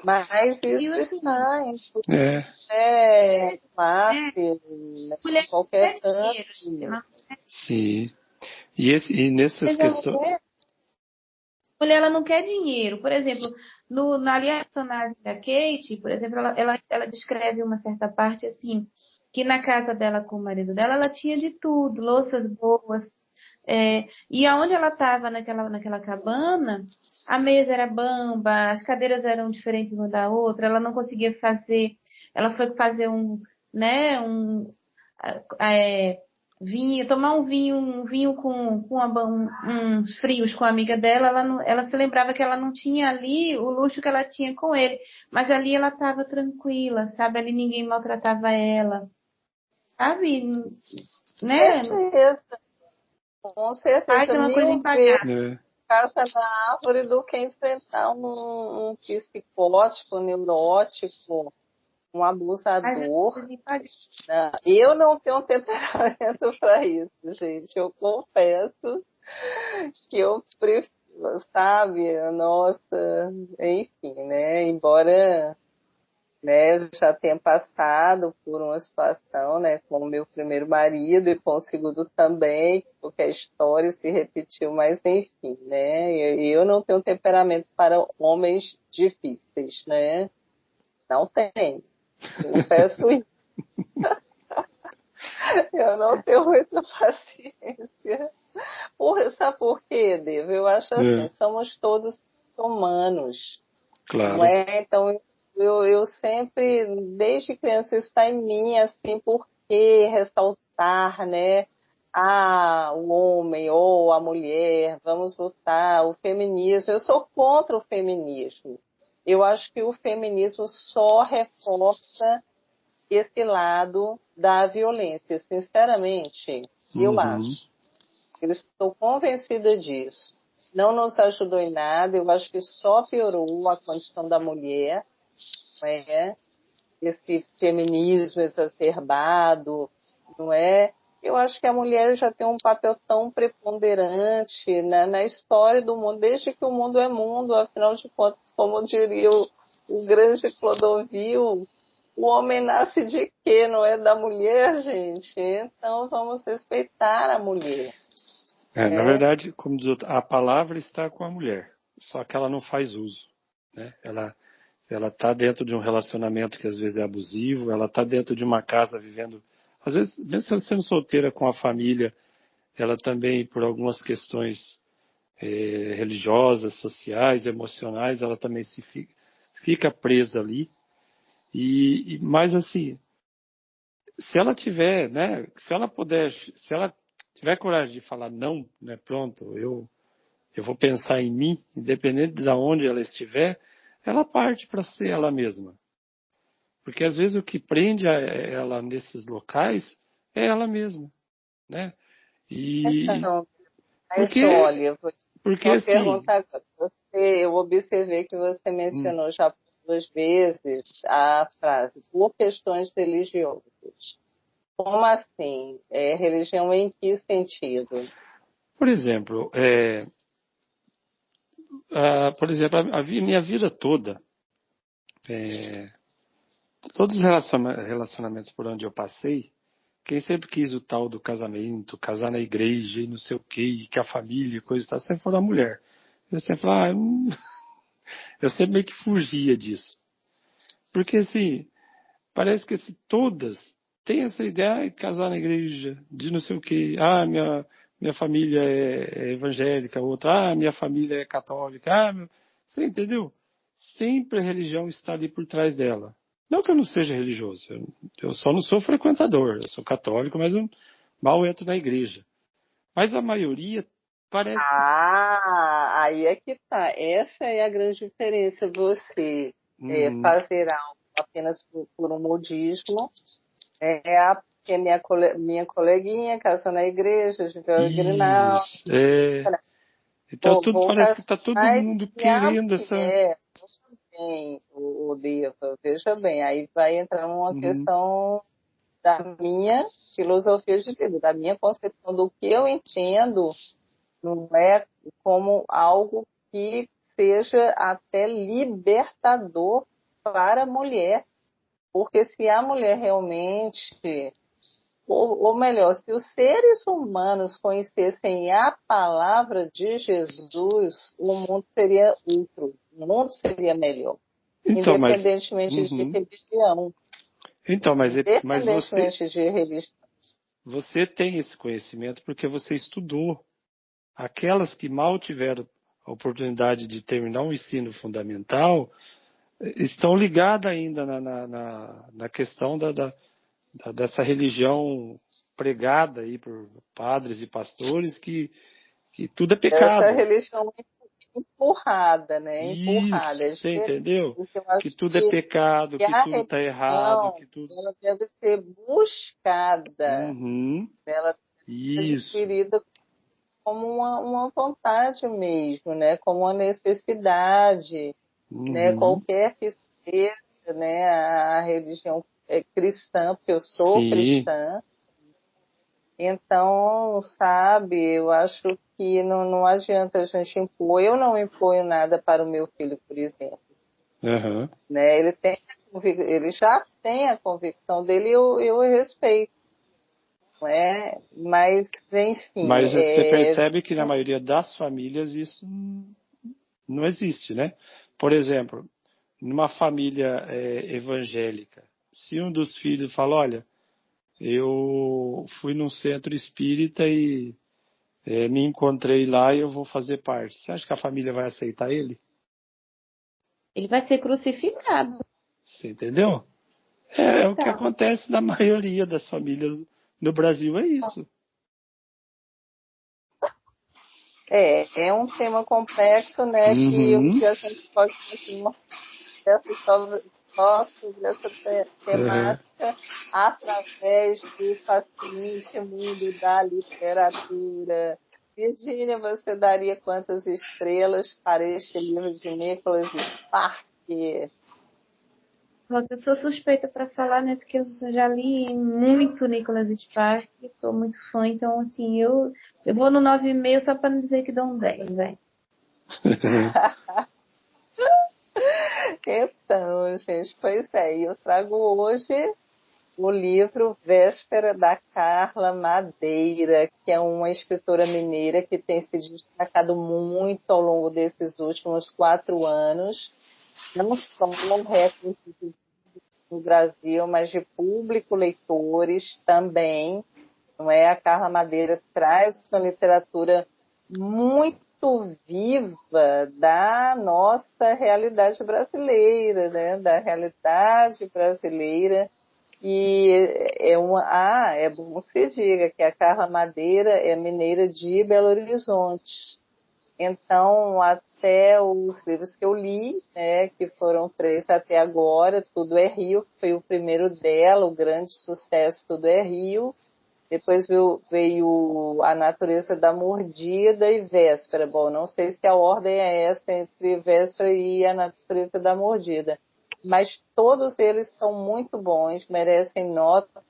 Mas isso assim, está em tudo, é, classe, né? mulher Em não qualquer quer canto. dinheiro. Ela, Sim. E nessas mas a questões. mulher ela não quer dinheiro. Por exemplo, na ali personagem da Kate, por exemplo, ela descreve uma certa parte assim, que na casa dela com o marido dela, ela tinha de tudo, louças boas. E aonde ela estava naquela cabana, a mesa era bamba, as cadeiras eram diferentes uma da outra, ela não conseguia fazer. Ela foi fazer né, vinho, tomar um vinho uns frios com a amiga dela, ela se lembrava que ela não tinha ali o luxo que ela tinha com ele, mas ali ela estava tranquila, sabe? Ali ninguém maltratava ela, sabe? Né? Certeza, com Paz certeza, é uma coisa mil vezes impagável. É, caça na árvore do que enfrentar um psicótico, neurótico, um Paz é uma abusador. coisa impagável. Né? Eu não tenho um temperamento para isso, gente. Eu confesso que eu prefiro, sabe? Nossa, enfim, né? Embora, né, já tenha passado por uma situação, né, com o meu primeiro marido e com o segundo também, porque a história se repetiu, mas enfim, né? Eu não tenho temperamento para homens difíceis, né? Não tenho. Confesso isso. Eu não tenho muita paciência. Sabe por quê, Devo? Eu acho assim, somos todos humanos, não claro. é? Então, eu sempre, desde criança, isso está em mim, assim, por que ressaltar, né? Ah, o homem ou a mulher, vamos lutar, o feminismo. Eu sou contra o feminismo. Eu acho que o feminismo só reforça esse lado da violência. Sinceramente, eu Uhum. acho. Eu estou convencida disso. Não nos ajudou em nada, eu acho que só piorou a condição da mulher, não é? Esse feminismo exacerbado, não é? Eu acho que a mulher já tem um papel tão preponderante na história do mundo, desde que o mundo é mundo, afinal de contas, como diria o grande Clodovil, o homem nasce de quê? Não é da mulher, gente? Então vamos respeitar a mulher. Na Né? verdade, como diz outro, a palavra está com a mulher, só que ela não faz uso. Né? Ela está dentro de um relacionamento que às vezes é abusivo, ela está dentro de uma casa vivendo, às vezes, mesmo sendo solteira com a família, ela também, por algumas questões religiosas, sociais, emocionais, ela também fica presa ali. Mas assim, se ela tiver, né, se ela tiver coragem de falar não, né, pronto, eu vou pensar em mim, independente de onde ela estiver, ela parte para ser ela mesma. Porque às vezes o que prende ela nesses locais é ela mesma, né? E Então, mas porque, olha, eu vou te porque uma assim, pergunta agora. Eu observei que você hum, mencionou já duas vezes a frase por questões religiosas. Como assim? Religião em que sentido? por exemplo, minha vida toda, todos os relacionamentos por onde eu passei, quem sempre quis o tal do casamento, casar na igreja e não sei o quê, e que a família, coisa e tal, sempre foi a mulher. Eu sempre falava, eu sempre meio que fugia disso. Porque assim, parece que assim, todas têm essa ideia de casar na igreja, de não sei o quê. Ah, minha família é evangélica, outra, minha família é católica. Você entendeu? Sempre a religião está ali por trás dela. Não que eu não seja religioso, eu só não sou frequentador, eu sou católico, mas eu mal entro na igreja. Mas a maioria parece que. Aí é que tá. Essa é a grande diferença. Você Uhum. fazer algo apenas por um modismo. Porque minha coleguinha casou na igreja, de Grinal. Isso, Então tudo Vou parece que casar, está todo mas mundo se a querendo essa. mulher bem, o Deva, veja bem, aí vai entrar uma Uhum. questão da minha filosofia de vida, da minha concepção do que eu entendo, não é como algo que seja até libertador para a mulher, porque se a mulher realmente, ou melhor, se os seres humanos conhecessem a palavra de Jesus, o mundo seria outro, o mundo seria melhor, Então, mas, independentemente de uhum. religião, Então, mas independentemente de religião. você tem esse conhecimento porque você estudou. Aquelas que mal tiveram a oportunidade de terminar o ensino fundamental estão ligadas ainda na questão dessa religião pregada aí por padres e pastores que tudo é Essa pecado. religião empurrada, né? Isso, Empurrada. É você diferente, entendeu? porque eu acho Que tudo é pecado, que que a tudo está errado, religião que tudo. ela deve ser buscada, Uhum, ela deve ser isso. adquirida como uma vontade mesmo, né? Como uma necessidade, né? Uhum, Qualquer que seja, né? A religião cristã, porque eu sou sim. cristã. Então, sabe, eu acho que não adianta a gente impor. Eu não imponho nada para o meu filho, por exemplo. Uhum. Né? Ele já tem a convicção dele e eu respeito. Não é? Mas, enfim, Mas você percebe que na maioria das famílias isso não existe, né? Por exemplo, numa família evangélica, se um dos filhos fala, olha, eu fui num centro espírita e me encontrei lá e eu vou fazer parte. Você acha que a família vai aceitar ele? Ele vai ser crucificado. Você entendeu? É o que Então, acontece na maioria das famílias no Brasil, é isso. é um tema complexo, né? Que o Uhum. que a gente pode fazer uma conversa só sobre essa Uhum. temática através do fascinante mundo da literatura. Virgínia, você daria quantas estrelas para este livro de Nicholas Spark? eu sou suspeita para falar, né? Porque eu já li muito Nicholas Sparks, sou muito fã, então assim, eu vou no 9,5 só para não dizer que dou um 10, velho. Então, gente, pois é, e eu trago hoje o livro Véspera da Carla Madeira, que é uma escritora mineira que tem se destacado muito ao longo desses últimos 4 anos, não só no recorde no Brasil, mas de público, leitores também. Não é? A Carla Madeira traz uma literatura muito viva da nossa realidade brasileira, né? Da realidade brasileira. E é bom que se diga que a Carla Madeira é mineira de Belo Horizonte. Então, até os livros que eu li, né, que foram 3 até agora, Tudo é Rio, que foi o primeiro dela, o grande sucesso Tudo é Rio. Depois veio A Natureza da Mordida e Véspera. Bom, não sei se a ordem é essa entre Véspera e A Natureza da Mordida, mas todos eles são muito bons, merecem nota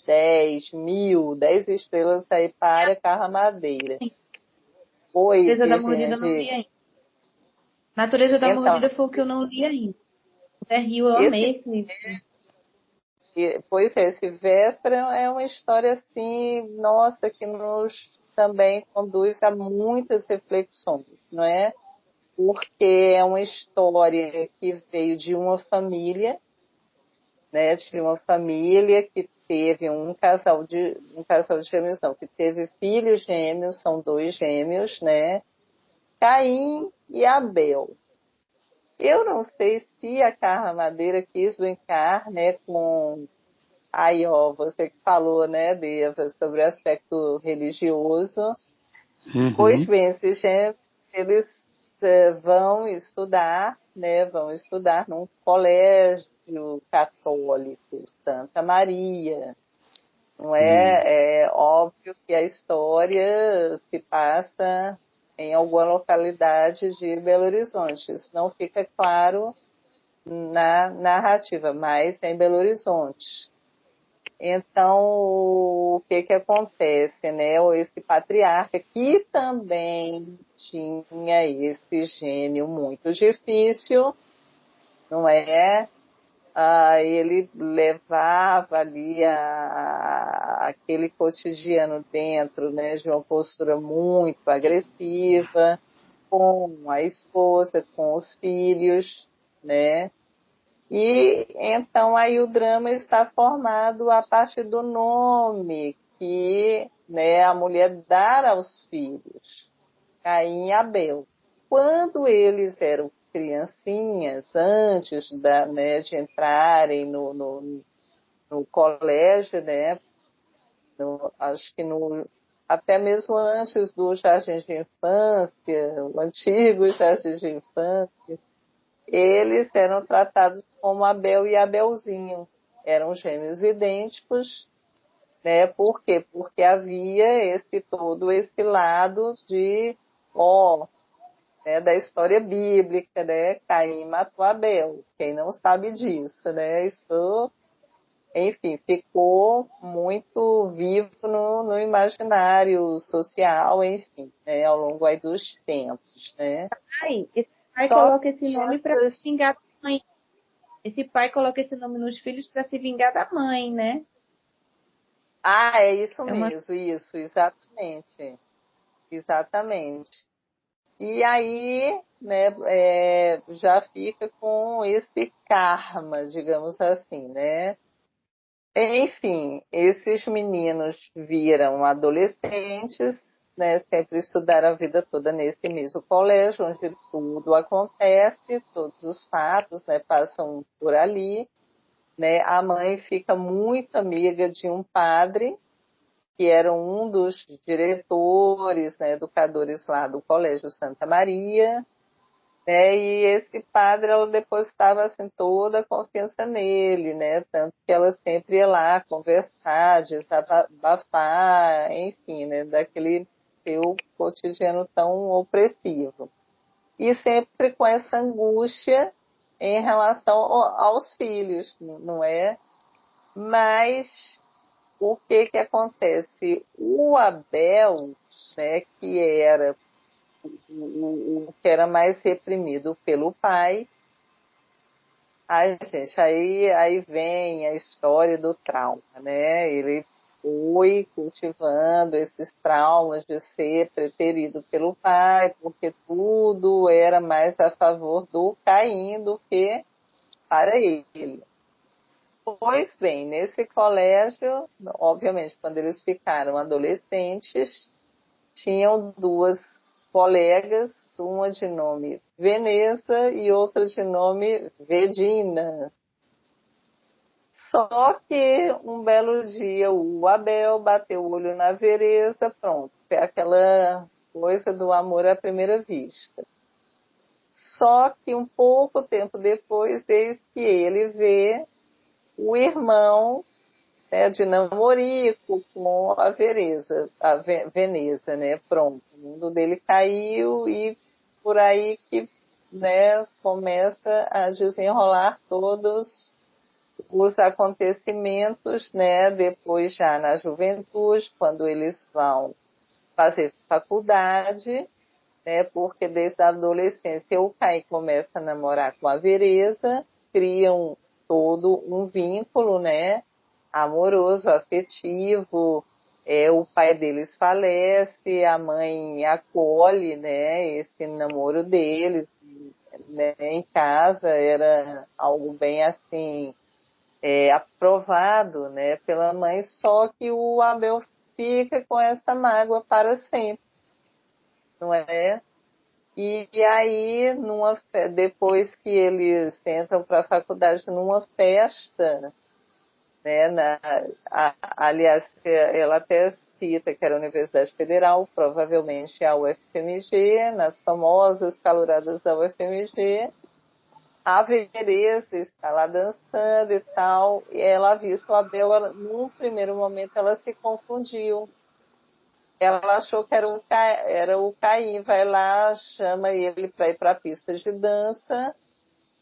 10 estrelas aí para Carla Madeira. Oi, Natureza da Virginia, Mordida eu não li diga. ainda. Natureza da Então, Mordida foi o que eu não li ainda. O Rio, eu esse amei esse livro. pois é, esse Véspera é uma história assim, nossa, que nos também conduz a muitas reflexões, não é? Porque é uma história que veio de uma família, né? De uma família que teve um casal de gêmeos, não, que teve filhos gêmeos, são 2 gêmeos, né? Caim e Abel. Eu não sei se a Carla Madeira quis brincar, né, com aí, ó, você que falou, né, Deva, sobre o aspecto religioso. Pois Uhum. bem, esses gêmeos, eles vão estudar, né, vão estudar num colégio católico, Santa Maria. Não Uhum. é óbvio que a história se passa em alguma localidade de Belo Horizonte. Isso não fica claro na narrativa, mas é em Belo Horizonte. Então, o que que acontece, né? Esse patriarca que também tinha esse gênio muito difícil, não é? Ele levava ali aquele cotidiano dentro, né, de uma postura muito agressiva com a esposa, com os filhos, né? E então aí o drama está formado a partir do nome que, né, a mulher dá aos filhos, Caim e Abel. Quando eles eram criancinhas, antes né, de entrarem no colégio, né, acho que até mesmo antes do jardim de infância, o antigo jardim de infância, eles eram tratados como Abel e Abelzinho. Eram gêmeos idênticos, né? Por quê? Porque havia todo esse lado de, né, da história bíblica, né? Caim matou Abel. Quem não sabe disso, né? Isso, enfim, ficou muito vivo no imaginário social, enfim, né? Ao longo aí dos tempos, né? Esse pai Só coloca esse nome para se vingar da mãe. Esse pai coloca esse nome nos filhos para se vingar da mãe, né? É isso mesmo, isso, exatamente. Exatamente. E aí, né, já fica com esse karma, digamos assim, né? Enfim, esses meninos viram adolescentes, né, sempre estudaram a vida toda nesse mesmo colégio, onde tudo acontece, todos os fatos, né, passam por ali, né? A mãe fica muito amiga de um padre, que era um dos diretores, né, educadores lá do Colégio Santa Maria, né, e esse padre, ela depositava assim, toda a confiança nele, né, tanto que ela sempre ia lá conversar, desabafar, enfim, né, daquele seu cotidiano tão opressivo. E sempre com essa angústia em relação aos filhos, não é? Mas o que que acontece? O Abel, né, que era o que era mais reprimido pelo pai, ai, gente, aí vem a história do trauma, né? Ele foi cultivando esses traumas de ser preterido pelo pai, porque tudo era mais a favor do Caim do que para ele. Pois bem, nesse colégio, obviamente, quando eles ficaram adolescentes, tinham duas colegas, uma de nome Veneza e outra de nome Vedina. Só que um belo dia o Abel bateu o olho na Vereza, pronto, foi aquela coisa do amor à primeira vista. Só que um pouco tempo depois, eis que ele vê o irmão, né, de namorico com a Veneza, né? Pronto, o mundo dele caiu e por aí que, né, começa a desenrolar todos os acontecimentos, né? Depois já na juventude, quando eles vão fazer faculdade, né? Porque desde a adolescência o Caio começa a namorar com a Vereza, criam todo um vínculo, né? Amoroso, afetivo. O pai deles falece, a mãe acolhe, né, esse namoro deles, né, em casa era algo bem assim, aprovado, né, pela mãe, só que o Abel fica com essa mágoa para sempre, não é? E aí, depois que eles entram para a faculdade numa festa, né, aliás, ela até cita que era a Universidade Federal, provavelmente a UFMG, nas famosas caloradas da UFMG, a Vereza está lá dançando e tal, e ela avista o Abel, num primeiro momento ela se confundiu. Ela achou que era o Caim, vai lá, chama ele para ir para a pista de dança,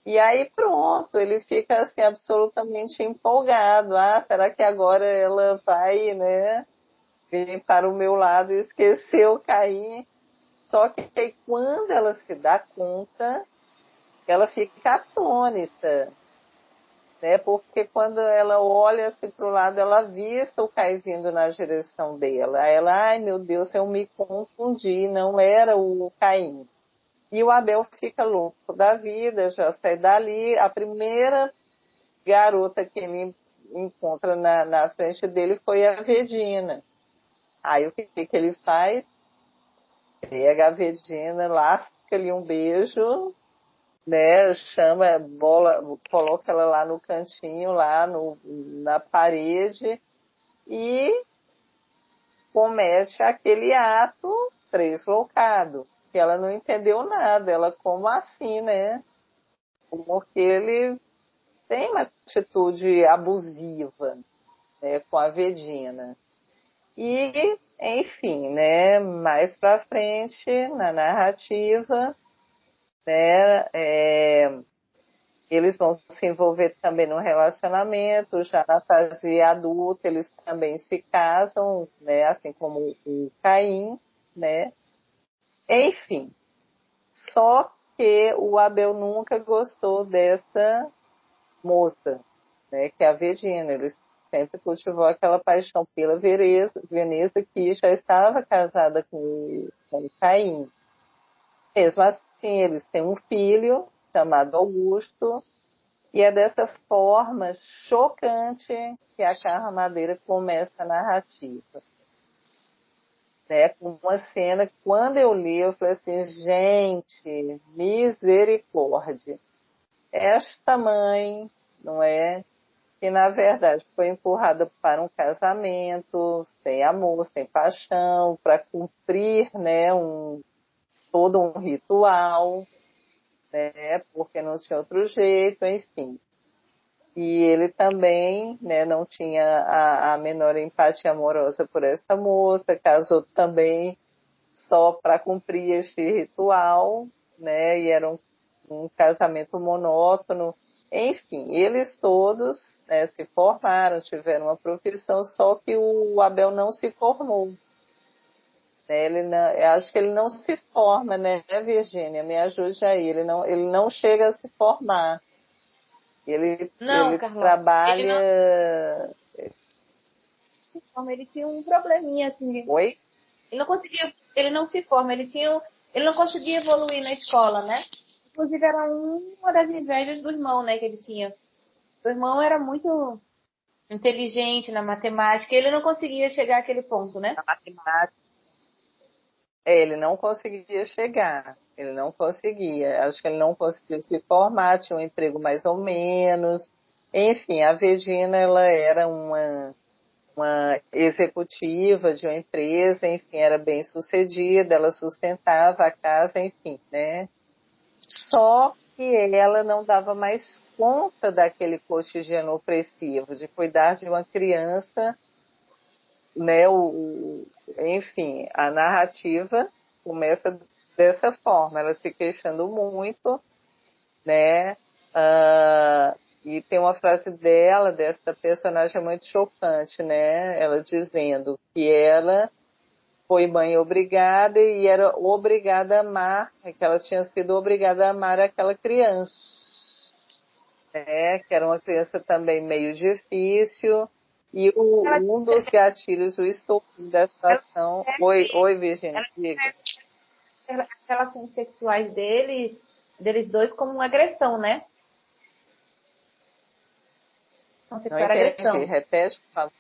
E aí pronto, ele fica assim absolutamente empolgado. Ah, será que agora ela vai, né, vir para o meu lado e esquecer o Caim? Só que aí, quando ela se dá conta, ela fica atônita, né? Porque quando ela olha assim para o lado, ela avista o Caim vindo na direção dela. Aí ela, ai meu Deus, eu me confundi, não era o Caim. E o Abel fica louco da vida, já sai dali. A primeira garota que ele encontra na frente dele foi a Vedina. Aí o que ele faz? Pega a Vedina, lasca-lhe um beijo, né? Chama, bola, coloca ela lá no cantinho, lá na parede e comete aquele ato tresloucado. Que ela não entendeu nada. Ela, como assim, né? Porque ele tem uma atitude abusiva, né, com a Vedina. E, enfim, né, mais para frente, na narrativa, né, eles vão se envolver também no relacionamento, já na fase adulta, eles também se casam, né, assim como o Caim, né. Enfim, só que o Abel nunca gostou dessa moça, né, que é a Virgínia. Ele sempre cultivou aquela paixão pela Veneza, que já estava casada com Caim. Mesmo assim, eles têm um filho chamado Augusto, e é dessa forma chocante que a Carla Madeira começa a narrativa. Né, com uma cena que, quando eu li, eu falei assim, gente, misericórdia. Esta mãe, não é? Que, na verdade, foi empurrada para um casamento sem amor, sem paixão, para cumprir, né, todo um ritual, né, porque não tinha outro jeito, enfim. E ele também, né, não tinha a menor empatia amorosa por essa moça, casou também só para cumprir este ritual, né, e era um casamento monótono. Enfim, eles todos, né, se formaram, tiveram uma profissão, só que o Abel não se formou. Né? Eu acho que ele não se forma, né, Virgínia? Me ajude aí. Ele não chega a se formar. Não, Ele Carla, trabalha. ele tinha um probleminha, assim, Oi? ele não se forma, ele não conseguia evoluir na escola, né? Inclusive era uma das invejas do irmão, né, que ele tinha. O irmão era muito inteligente na matemática, e ele não conseguia chegar àquele ponto, né? Na matemática. Ele não conseguia chegar. Ele não conseguia. Acho que ele não conseguiu se formar, tinha um emprego mais ou menos. Enfim, a Virgínia, ela era uma executiva de uma empresa, enfim, era bem sucedida, ela sustentava a casa, enfim, né? Só que ela não dava mais conta daquele cotidiano opressivo, de cuidar de uma criança, né? Enfim, a narrativa começa dessa forma, ela se queixando muito, né? E tem uma frase dela, dessa personagem muito chocante, né? Ela dizendo que ela foi mãe obrigada e era obrigada a amar, que ela tinha sido obrigada a amar aquela criança, né? Que era uma criança também meio difícil. E Ela, um dos gatilhos, o estopim da ela, situação. Oi, Virginia, ela diga. as relações sexuais deles dois como uma agressão, né? Então, Não sexual era entendi. agressão. Repete, por favor.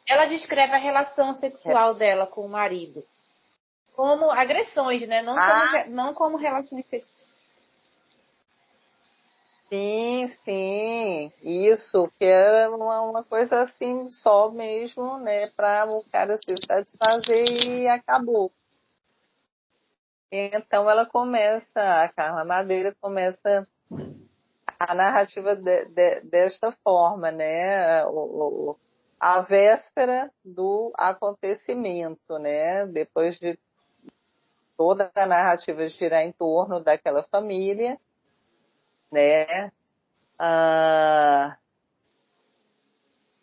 Ela descreve a relação sexual dela com o marido como agressões, né? Ah, Não como relações sexuais. sim, sim. Isso, que era uma coisa assim, só mesmo, né, para o cara se satisfazer e acabou. Então ela começa, a Carla Madeira começa a narrativa desta forma, né? A véspera do acontecimento, né? Depois de toda a narrativa girar em torno daquela família, né?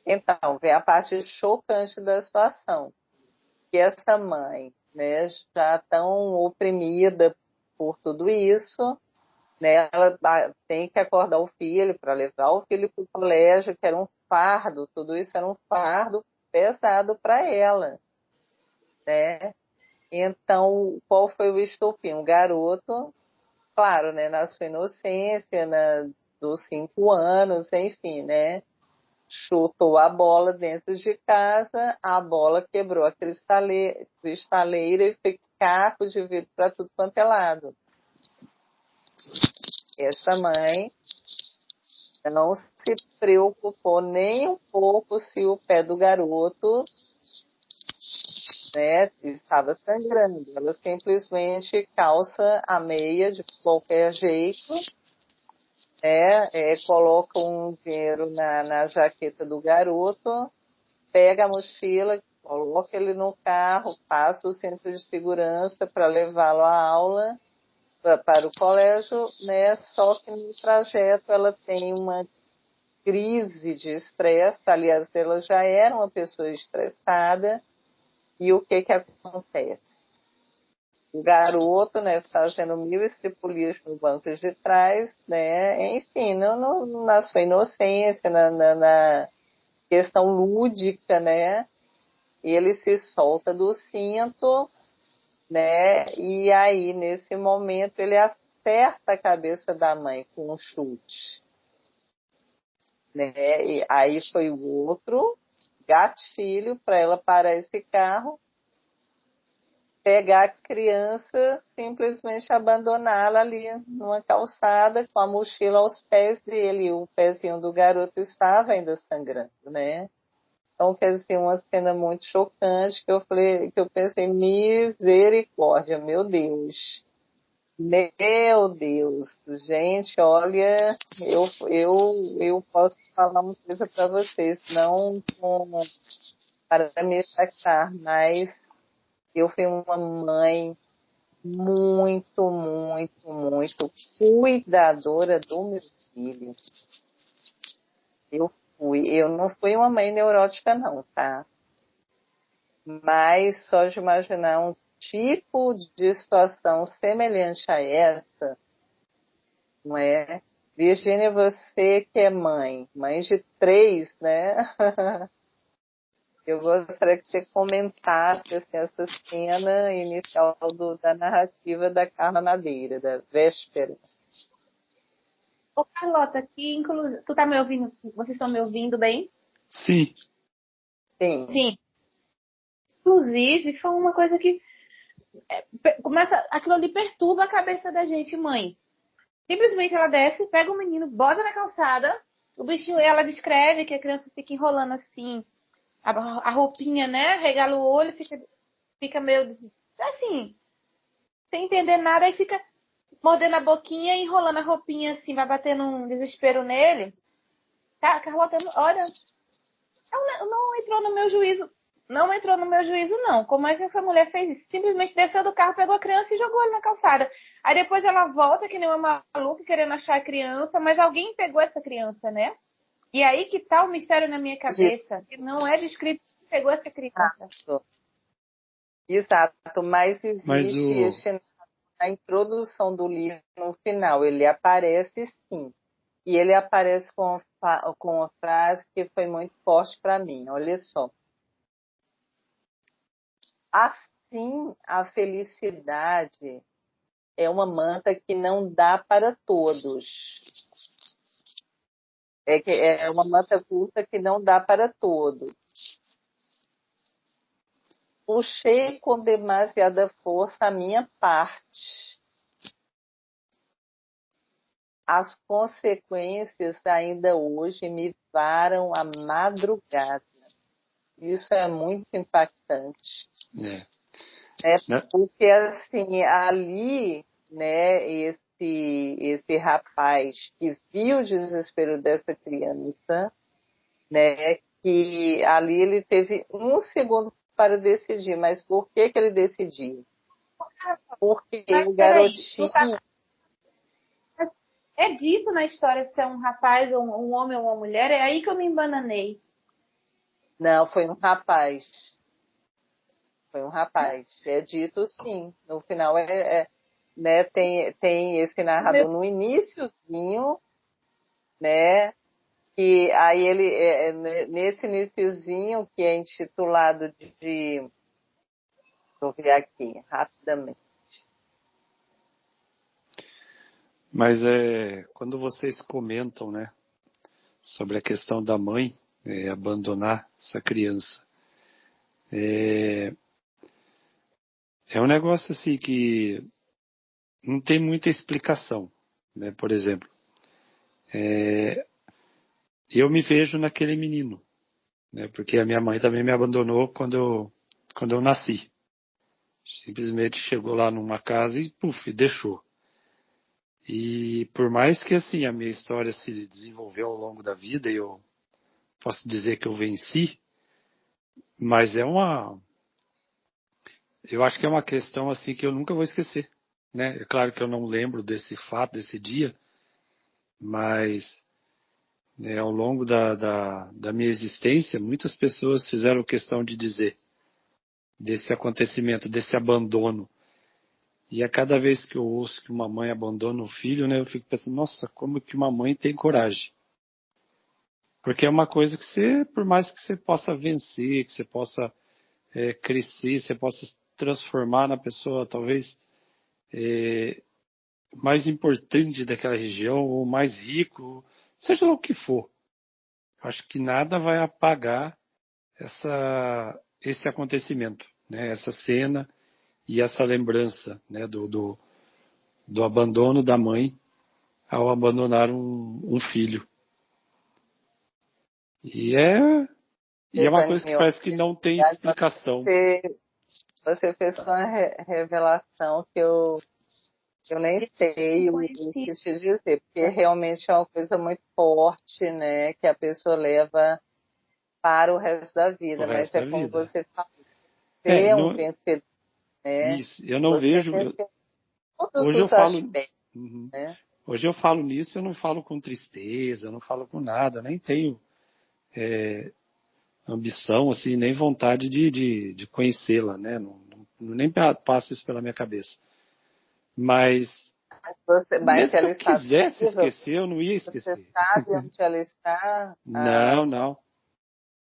Então, vem a parte chocante da situação, que essa mãe, né, já tão oprimida por tudo isso, né, ela tem que acordar o filho para levar o filho para o colégio, que era um fardo, tudo isso era um fardo pesado para ela, né? Então, qual foi o estopim? O garoto, claro, né, na sua inocência, dos 5 anos, enfim, né, chutou a bola dentro de casa, a bola quebrou a cristaleira e fez caco de vidro para tudo quanto é lado. Essa mãe não se preocupou nem um pouco se o pé do garoto, né, estava sangrando. Ela simplesmente calça a meia de qualquer jeito, né, coloca um dinheiro na jaqueta do garoto, pega a mochila, coloca ele no carro, passa o centro de segurança para levá-lo à aula, para o colégio, né? Só que no trajeto ela tem uma crise de estresse, aliás, ela já era uma pessoa estressada, e o que acontece? O garoto, né, fazendo mil estripulias no banco de trás, né, enfim, na sua inocência, na questão lúdica, né, e ele se solta do cinto, né, e aí, nesse momento, ele acerta a cabeça da mãe com um chute, né, e aí foi o outro gatilho para ela parar esse carro, pegar a criança, simplesmente abandoná-la ali numa calçada com a mochila aos pés dele. O pezinho do garoto estava ainda sangrando, né? Então, quer dizer, uma cena muito chocante que eu pensei, misericórdia, meu Deus. Meu Deus, gente, olha, eu posso falar uma coisa para vocês, não para me sacar, mas eu fui uma mãe muito, muito, muito cuidadora do meu filho. Eu não fui uma mãe neurótica não, tá? Mas só de imaginar um tipo de situação semelhante a essa, não é? Virgínia, você que é mãe de 3, né? Eu gostaria que você comentasse assim, essa cena inicial da narrativa da Carla Madeira, da véspera. Ô, Carlota, aqui, tu tá me ouvindo? Vocês estão me ouvindo bem? Sim. Sim. Sim. Inclusive, foi uma coisa que aquilo ali perturba a cabeça da gente, mãe. Simplesmente ela desce, pega o menino, bota na calçada, o bichinho, ela descreve que a criança fica enrolando assim, a roupinha, né? Regala o olho, fica meio assim, sem entender nada, aí fica mordendo a boquinha e enrolando a roupinha assim, vai batendo um desespero nele. Tá, Carlota, olha, não entrou no meu juízo. Não entrou no meu juízo, não. Como é que essa mulher fez isso? Simplesmente desceu do carro, pegou a criança e jogou ele na calçada. Aí depois ela volta, que nem uma maluca, querendo achar a criança, mas alguém pegou essa criança, né? E aí que tá o mistério na minha cabeça, que não é descrito quem pegou essa criança. Exato, mas Mas existe na introdução do livro, no final, ele aparece sim. E ele aparece com uma frase que foi muito forte para mim. Olha só. Assim, a felicidade é uma manta que não dá para todos. É uma manta curta que não dá para todos. Puxei com demasiada força a minha parte. As consequências ainda hoje me varam a madrugada. Isso é muito impactante. Porque, assim, ali, né, esse rapaz que viu o desespero dessa criança, né, que ali ele teve um segundo para decidir, mas por que ele decidiu? Porque Mas o peraí, no garotinho. é dito na história se é um rapaz, ou um homem ou uma mulher, é aí que eu me embananei. Não, foi um rapaz. Foi um rapaz. É dito sim. No final né, tem esse O meu narrador no iniciozinho, né? Que aí ele nesse iniciozinho que é intitulado vou ver aqui rapidamente. Mas quando vocês comentam, né, sobre a questão da mãe abandonar essa criança, é um negócio assim que não tem muita explicação, né? Por exemplo, eu me vejo naquele menino, né? Porque a minha mãe também me abandonou quando eu nasci. Simplesmente chegou lá numa casa e, puf, deixou. E por mais que assim a minha história se desenvolveu ao longo da vida, e eu posso dizer que eu venci, mas eu acho que é uma questão assim que eu nunca vou esquecer, né? É claro que eu não lembro desse fato, desse dia, mas ao longo da minha existência, muitas pessoas fizeram questão de dizer desse acontecimento, desse abandono. E a cada vez que eu ouço que uma mãe abandona um filho, né, eu fico pensando, nossa, como que uma mãe tem coragem? Porque é uma coisa que você, por mais que você possa vencer, que você possa crescer, você possa se transformar na pessoa talvez mais importante daquela região, ou mais rico, seja lá o que for. Eu acho que nada vai apagar esse acontecimento, né? Essa cena e essa lembrança, né? Do abandono da mãe ao abandonar um filho. E é uma coisa que Evanil, parece que não tem explicação. você fez uma revelação que eu nem sei o que conheci. te dizer, porque realmente é uma coisa muito forte, né, que a pessoa leva para o resto da O vida, mas resto é da como vida. você falou, você é um No, vencedor, né, isso, eu não você vejo. venceu todos Hoje eu os falo. aspectos, Uhum. né. Hoje eu falo nisso, eu não falo com tristeza, eu não falo com nada, nem tenho ambição, assim, nem vontade de conhecê-la, né? Nem passa isso pela minha cabeça. Mas, Mas mesmo se que ela eu está quisesse viva, esquecer, eu não ia você esquecer. sabe onde ela está, Não, não.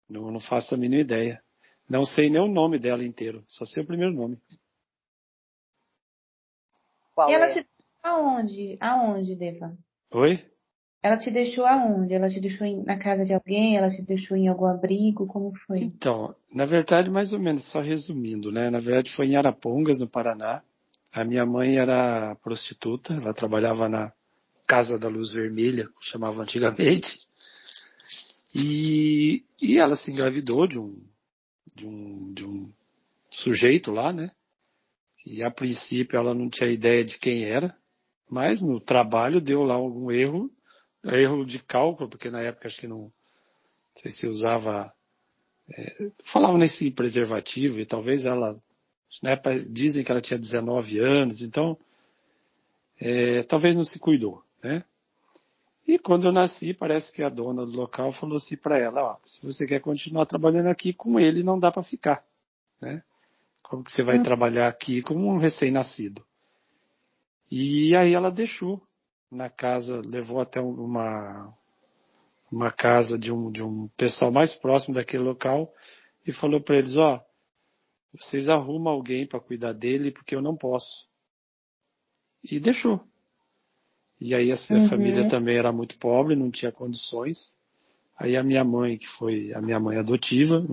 Não faço a mínima ideia. Não sei nem o nome dela inteiro, só sei o primeiro nome. E qual ela é? te deixou aonde? Aonde, Deva? Oi? Ela te deixou aonde? Ela te deixou na casa de alguém? Ela te deixou em algum abrigo? Como foi? Então, na verdade, mais ou menos, só resumindo, né? Na verdade, foi em Arapongas, no Paraná. A minha mãe era prostituta, ela trabalhava na Casa da Luz Vermelha, chamava antigamente, e ela se engravidou de um sujeito lá, né? E a princípio ela não tinha ideia de quem era, mas no trabalho deu lá algum erro de cálculo, porque na época acho que não sei se usava, falava nesse preservativo, e talvez ela, na época dizem que ela tinha 19 anos, então talvez não se cuidou, né? E quando eu nasci, parece que a dona do local falou assim para ela, ó, se você quer continuar trabalhando aqui com ele, não dá para ficar, né? Como que você vai Hum. trabalhar aqui como um recém-nascido? E aí ela deixou na casa, levou até uma casa de um pessoal mais próximo daquele local e falou para eles, ó, vocês arrumam alguém para cuidar dele porque eu não posso. E deixou. E aí a família Uhum. também era muito pobre, não tinha condições. Aí a minha mãe, que foi a minha mãe adotiva,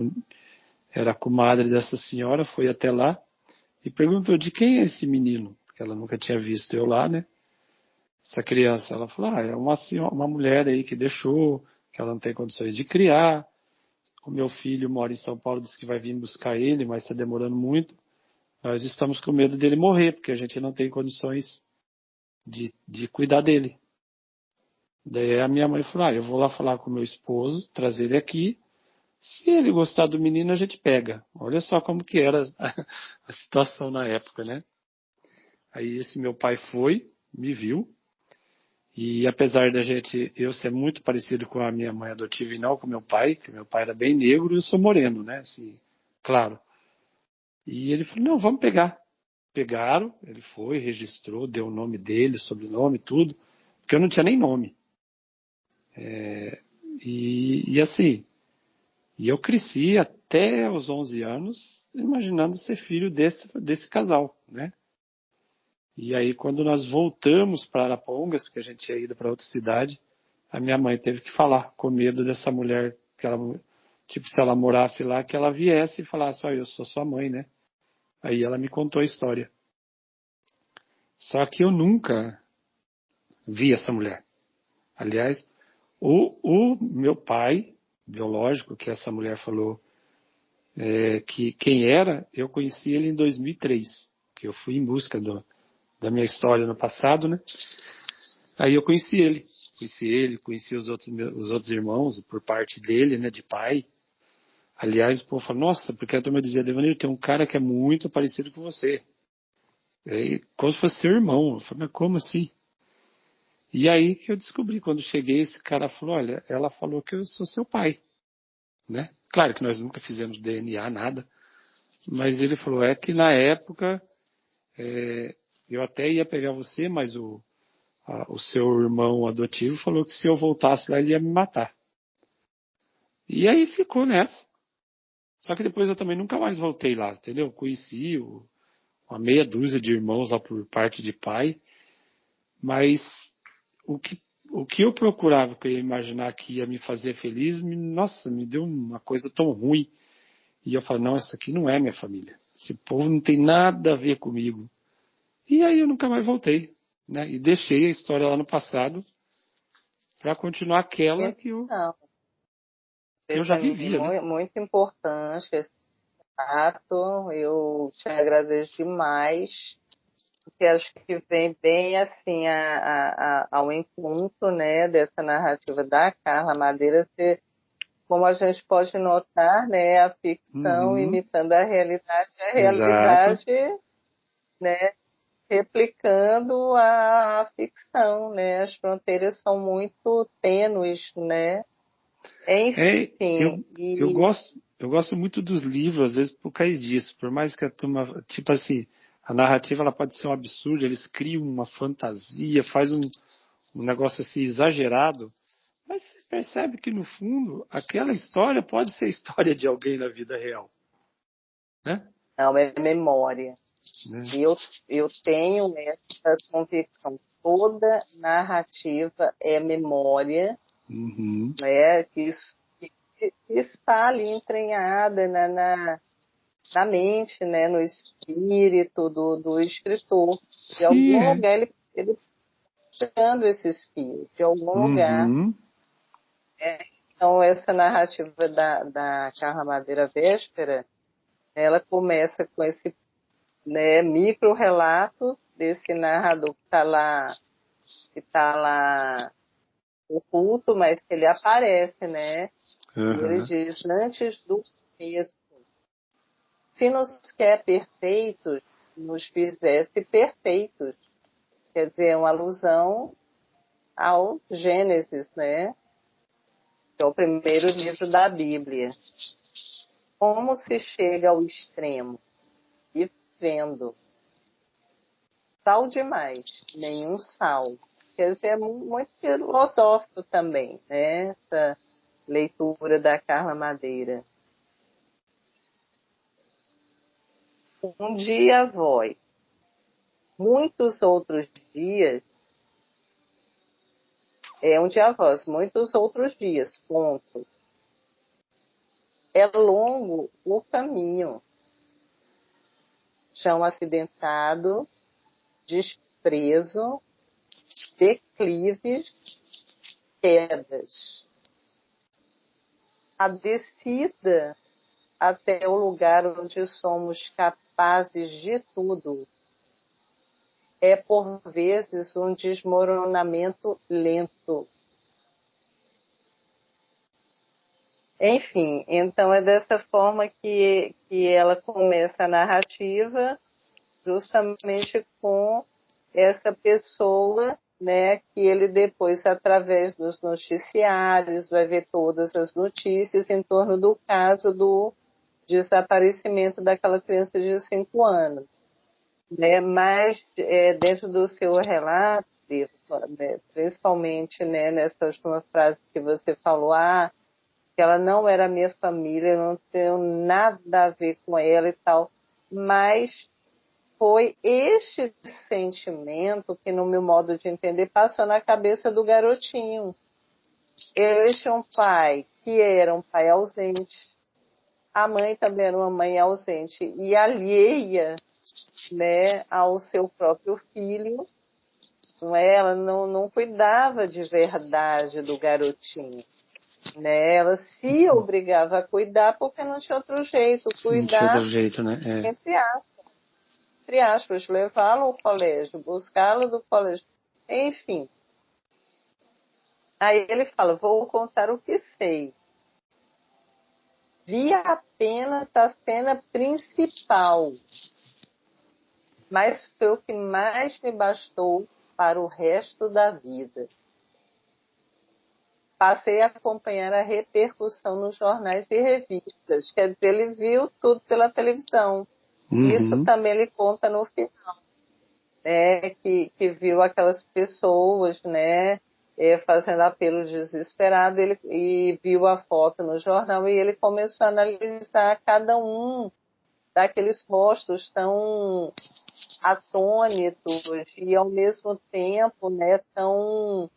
era a comadre dessa senhora, foi até lá e perguntou de quem é esse menino, porque ela nunca tinha visto eu lá, né? Essa criança. Ela falou, é uma senhora, uma mulher aí que deixou, que ela não tem condições de criar. O meu filho mora em São Paulo, disse que vai vir buscar ele, mas está demorando muito. Nós estamos com medo dele morrer, porque a gente não tem condições de cuidar dele. Daí a minha mãe falou, eu vou lá falar com o meu esposo, trazer ele aqui. Se ele gostar do menino, a gente pega. Olha só como que era a situação na época, né? Aí esse meu pai foi, me viu, e apesar da eu ser muito parecido com a minha mãe adotiva e não com meu pai, que meu pai era bem negro e eu sou moreno, né? Assim, claro. E ele falou, não, vamos pegar. Pegaram, ele foi, registrou, deu o nome dele, sobrenome, tudo, porque eu não tinha nem nome. E assim, e eu cresci até os 11 anos imaginando ser filho desse casal, né? E aí, quando nós voltamos para Arapongas, porque a gente tinha ido para outra cidade, a minha mãe teve que falar, com medo dessa mulher, que ela, tipo, se ela morasse lá, que ela viesse e falasse, eu sou sua mãe, né? Aí ela me contou a história. Só que eu nunca vi essa mulher. Aliás, o meu pai, biológico, que essa mulher falou que quem era, eu conheci ele em 2003, que eu fui em busca da minha história no passado, né? Aí eu conheci os outros irmãos por parte dele, né, de pai. Aliás, o povo fala, nossa, porque a turma dizia, Devanir, tem um cara que é muito parecido com você. Como se fosse seu irmão. Eu falei, mas como assim? E aí que eu descobri, quando cheguei, esse cara falou, olha, ela falou que eu sou seu pai, né? Claro que nós nunca fizemos DNA, nada, mas ele falou, é que na época eu até ia pegar você, mas o seu irmão adotivo falou que se eu voltasse lá ele ia me matar. E aí ficou nessa. Só que depois eu também nunca mais voltei lá, entendeu? Conheci uma meia dúzia de irmãos lá por parte de pai, mas o que, o que eu procurava, que eu ia imaginar que ia me fazer feliz, nossa, me deu uma coisa tão ruim. E eu falei, não, essa aqui não é minha família. Esse povo não tem nada a ver comigo. E aí eu nunca mais voltei, né? E deixei a história lá no passado para continuar aquela Então, que eu já Stephanie, vivia, né? muito importante esse fato. Eu te agradeço demais, porque acho que vem bem assim ao encontro, né, dessa narrativa da Carla Madeira, como a gente pode notar, né, a ficção Uhum, imitando a exato. realidade, né, replicando a ficção, né? As fronteiras são muito tênues, né? É, Enfim, eu gosto muito dos livros, às vezes, por causa disso. Por mais que a turma, tipo assim, a narrativa ela pode ser um absurdo, eles criam uma fantasia, faz um negócio assim exagerado, mas você percebe que no fundo aquela história pode ser a história de alguém na vida real, né? não é memória. Né? E eu tenho essa convicção. Toda narrativa é memória, Uhum. né? Que está ali entranhada na mente, né? No espírito do escritor. De Sim, algum é. lugar ele tirando esses fios, de algum lugar. Uhum. Então, essa narrativa da Carla Madeira Véspera, ela começa com esse, né, micro-relato desse narrador que tá lá oculto, mas que ele aparece, né? E ele Uhum. diz, antes do começo, se nos quer perfeitos, nos fizesse perfeitos. Quer dizer, é uma alusão ao Gênesis, né? Que é o primeiro livro da Bíblia. Como se chega ao extremo? Vivendo. Sal demais, nenhum sal. Quer dizer, é muito filosófico também, né? Essa leitura da Carla Madeira. Um dia voz, muitos outros dias, um dia voz, muitos outros dias, ponto. É longo o caminho, chão acidentado, desprezo, declives, quedas. A descida até o lugar onde somos capazes de tudo é, por vezes, um desmoronamento lento. Enfim, então é dessa forma que ela começa a narrativa, justamente com essa pessoa, né, que ele depois, através dos noticiários, vai ver todas as notícias em torno do caso do desaparecimento daquela criança de 5 anos. Né? Mas, dentro do seu relato, né, principalmente, né, nessa última frase que você falou, que ela não era minha família, eu não tenho nada a ver com ela e tal, mas foi este sentimento que, no meu modo de entender, passou na cabeça do garotinho. Ele tinha um pai que era um pai ausente, a mãe também era uma mãe ausente e alheia, né, ao seu próprio filho. Não é? Ela não cuidava de verdade do garotinho. Né? Ela se obrigava a cuidar porque não tinha outro jeito. Não tinha Cuidar, outro jeito, né? entre aspas, levá-lo ao colégio, buscá-lo do colégio. Enfim. Aí ele fala, vou contar o que sei. Vi apenas a cena principal, mas foi o que mais me bastou para o resto da vida. Passei a acompanhar a repercussão nos jornais e revistas. Quer dizer, ele viu tudo pela televisão. Isso também ele conta no final, né? Que viu aquelas pessoas, né, fazendo apelo desesperado, e viu a foto no jornal e ele começou a analisar cada um daqueles rostos tão atônitos e, ao mesmo tempo, né, tão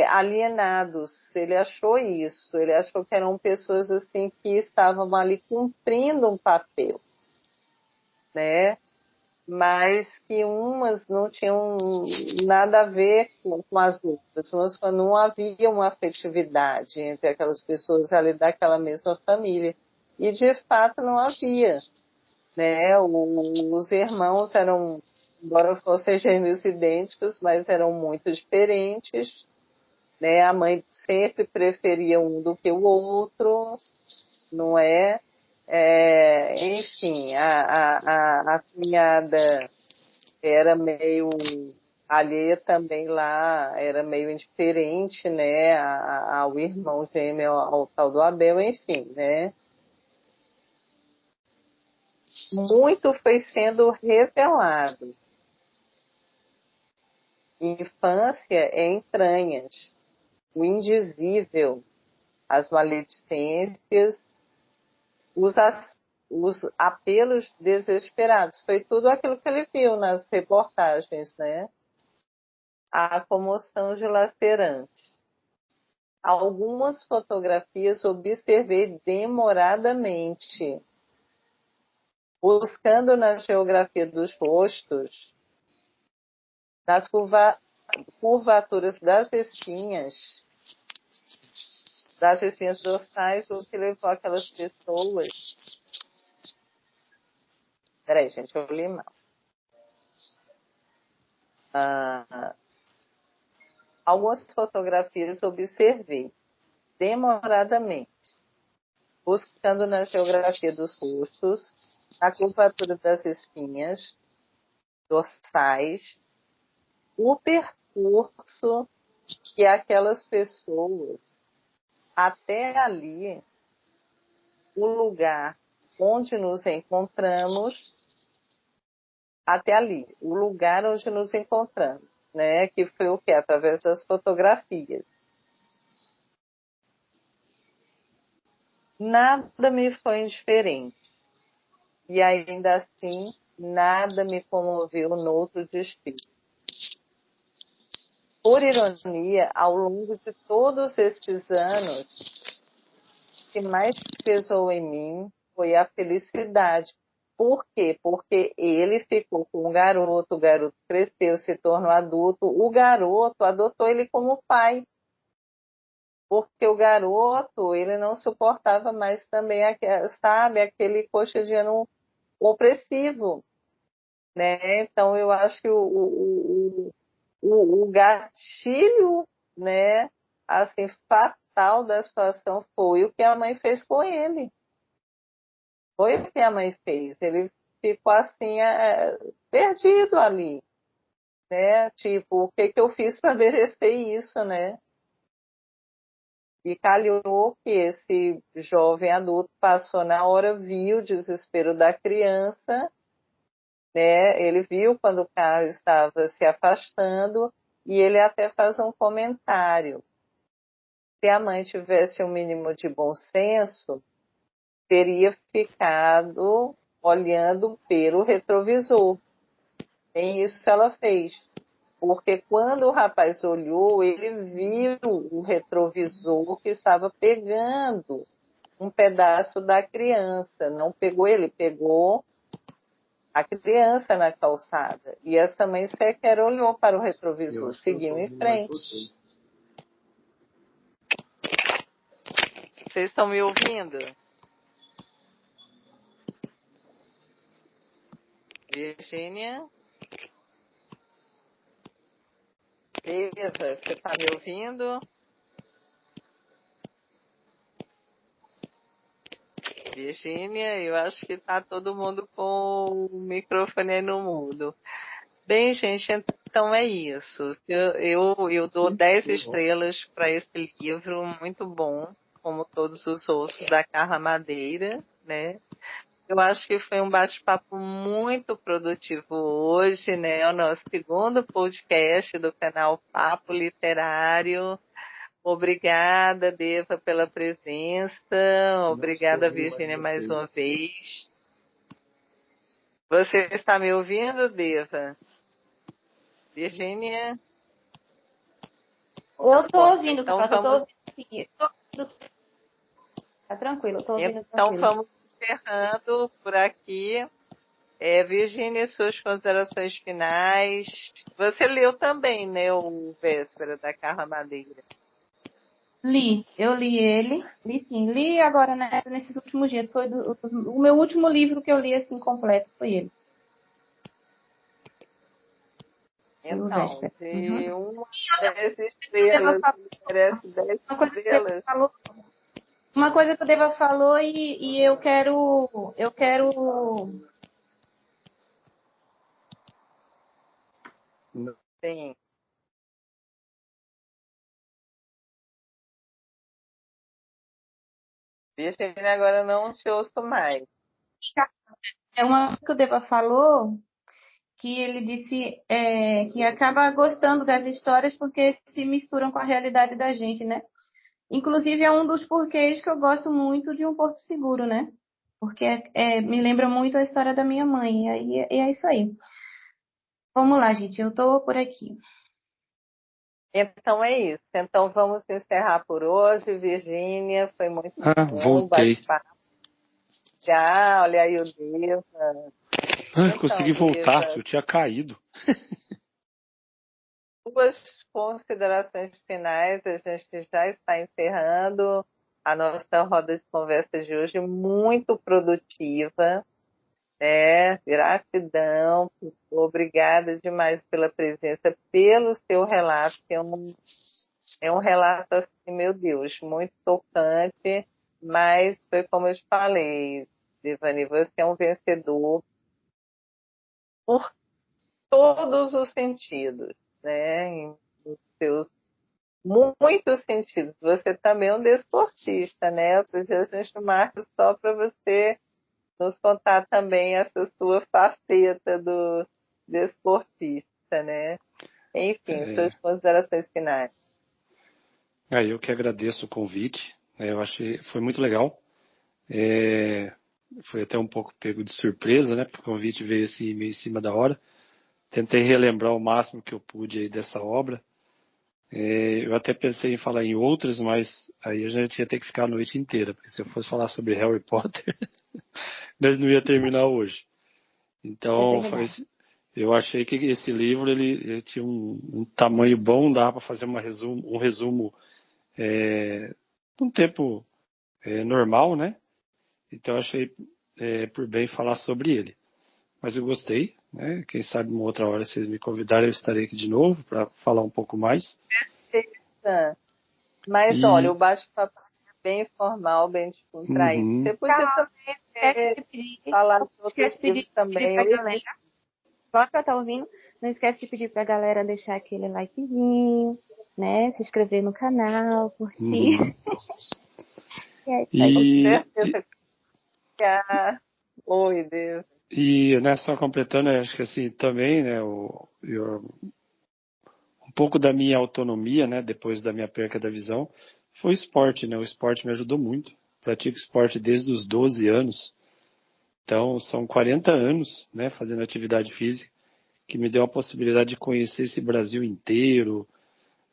alienados. Ele achou isso, ele achou que eram pessoas assim que estavam ali cumprindo um papel, né? Mas que umas não tinham nada a ver com as outras, umas não havia uma afetividade entre aquelas pessoas ali daquela mesma família. E de fato não havia, né? Os irmãos eram, embora fossem gêmeos idênticos, mas eram muito diferentes. Né? A mãe sempre preferia um do que o outro, não é? Enfim, a cunhada era meio alheia também lá, era meio indiferente, né, ao irmão gêmeo, ao tal do Abel, enfim, né? Muito foi sendo revelado. Infância é entranhas, o indizível, as maledicências, os apelos desesperados. Foi tudo aquilo que ele viu nas reportagens, né? A comoção dilacerante. Algumas fotografias observei demoradamente, buscando na geografia dos rostos, nas curvaturas das espinhas dorsais, o que levou aquelas pessoas. Peraí, gente, eu li mal. Algumas fotografias observei demoradamente, buscando na geografia dos rostos, na curvatura das espinhas dorsais, o percurso que aquelas pessoas, até ali, o lugar onde nos encontramos, até ali, o lugar onde nos encontramos, né? Que foi o quê? Através das fotografias. Nada me foi indiferente. E ainda assim, nada me comoveu noutro desfile. Por ironia, ao longo de todos esses anos, o que mais pesou em mim foi a felicidade. Por quê? Porque ele ficou com o garoto cresceu, se tornou adulto, o garoto adotou ele como pai. Porque o garoto, ele não suportava mais também, sabe, aquele cotidiano opressivo, né? Então, eu acho que o gatilho, né, assim, fatal da situação foi o que a mãe fez com ele. Foi o que a mãe fez. Ele ficou assim, perdido ali, né? Tipo, o que que eu fiz para merecer isso, né? E calhou que esse jovem adulto passou na hora, viu o desespero da criança, né? Ele viu quando o carro estava se afastando e ele até faz um comentário. Se a mãe tivesse um mínimo de bom senso, teria ficado olhando pelo retrovisor. Nem isso ela fez. Porque quando o rapaz olhou, ele viu o retrovisor que estava pegando um pedaço da criança. Não pegou ele, pegou a criança na calçada. E essa mãe sequer olhou para o retrovisor, seguiu em frente. Vocês estão me ouvindo? Virgínia? Eva, você está me ouvindo? Virgínia, eu acho que está todo mundo com o microfone aí no mudo. Bem, gente, então é isso. Eu dou 10 estrelas para esse livro, muito bom, como todos os outros da Carla Madeira, né? Eu acho que foi um bate-papo muito produtivo hoje, né? O nosso segundo podcast do canal Papo Literário. Obrigada, Deva, pela presença. Obrigada, Virgínia, mais uma vez. Você está me ouvindo, Deva? Virgínia? Eu estou ouvindo, então eu estou ouvindo sim. Tá tranquilo, eu estou ouvindo então tranquilo. vamos encerrando por aqui. Virgínia, suas considerações finais. Você leu também, né, o Véspera da Carla Madeira? Eu li ele, li agora nesses últimos dias. Foi o meu último livro que eu li assim completo, foi ele. Então, de 1 a 10 estrelas, merece 10 estrelas. Uma coisa que o Deva falou e eu quero. Sim. Virgínia, agora não te ouço mais. É uma coisa que o Deva falou, que ele disse que acaba gostando das histórias porque se misturam com a realidade da gente, né? Inclusive é um dos porquês que eu gosto muito de Um Porto Seguro, né? Porque me lembra muito a história da minha mãe. E é isso aí. Vamos lá, gente. Eu tô por aqui. Então é isso. Então vamos encerrar por hoje, Virgínia. Foi muito bom. Voltei. Já, olha aí o Deva. Então, consegui voltar, Deva, eu tinha caído. Duas considerações finais. A gente já está encerrando a nossa roda de conversa de hoje, muito produtiva. Gratidão, obrigada demais pela presença, pelo seu relato, que é um relato assim, meu Deus, muito tocante, mas foi como eu te falei, Devani, você é um vencedor por todos os sentidos, né? Em seus muitos sentidos. Você também é um desportista, né? Outro dia a gente marca só para você nos contar também essa sua faceta do desportista, né? Enfim, suas considerações finais. Eu que agradeço o convite. Eu achei, foi muito legal. Foi até um pouco pego de surpresa, né? Porque o convite veio assim meio em cima da hora. Tentei relembrar o máximo que eu pude aí dessa obra. Eu até pensei em falar em outras, mas aí a gente ia ter que ficar a noite inteira, porque se eu fosse falar sobre Harry Potter, nós não ia terminar hoje. Então, eu achei que esse livro ele tinha um tamanho bom, dava para fazer um resumo num tempo normal, né? Então, eu achei por bem falar sobre ele. Mas eu gostei, né? Quem sabe uma outra hora vocês me convidarem, eu estarei aqui de novo para falar um pouco mais. Mas olha, o bate-papo é bem formal, bem descontraído. Você podia também esquece de pedir. falar Não de outros esquece de pedir livros também. pra galera. Bota, tá ouvindo? Não esquece de pedir pra galera deixar aquele likezinho, né? Se inscrever no canal, curtir. Uhum. É isso E, aí. Oi, Deus. e né, só completando, acho que assim, também, né, um pouco da minha autonomia, né, depois da minha perca da visão, foi o esporte, né? O esporte me ajudou muito. Pratico esporte desde os 12 anos. Então, são 40 anos, né, fazendo atividade física, que me deu a possibilidade de conhecer esse Brasil inteiro,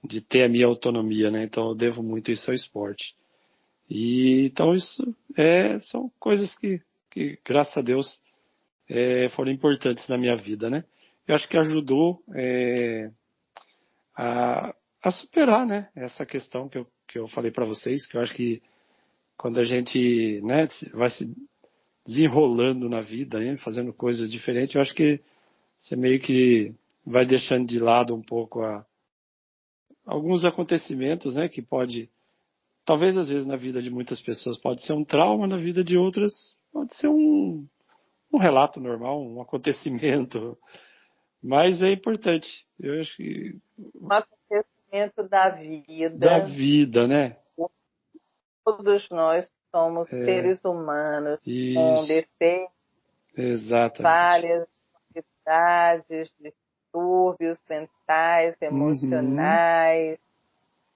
de ter a minha autonomia, né? Então, eu devo muito isso ao esporte. E então isso são coisas que graças a Deus, foram importantes na minha vida, né? Eu acho que ajudou a superar, né? Essa questão que eu falei para vocês, que eu acho que quando a gente, né, vai se desenrolando na vida, né, fazendo coisas diferentes, eu acho que você meio que vai deixando de lado um pouco alguns acontecimentos, né, que pode, talvez às vezes na vida de muitas pessoas pode ser um trauma, na vida de outras pode ser um relato normal, um acontecimento, mas é importante. Eu acho que Um acontecimento da da vida. vida, né? Todos nós somos seres humanos com Isso, defeitos, exatamente. falhas, dificuldades, distúrbios mentais, Uhum. emocionais.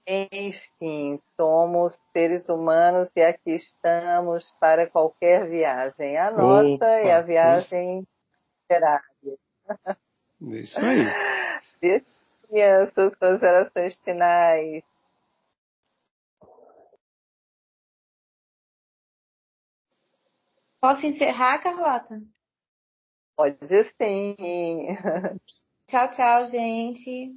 Enfim, somos seres humanos e aqui estamos para qualquer viagem. A nossa é a Opa, viagem literária. isso aí. Deixe suas considerações finais. Posso encerrar, Carlota? Pode sim. Tchau, tchau, gente.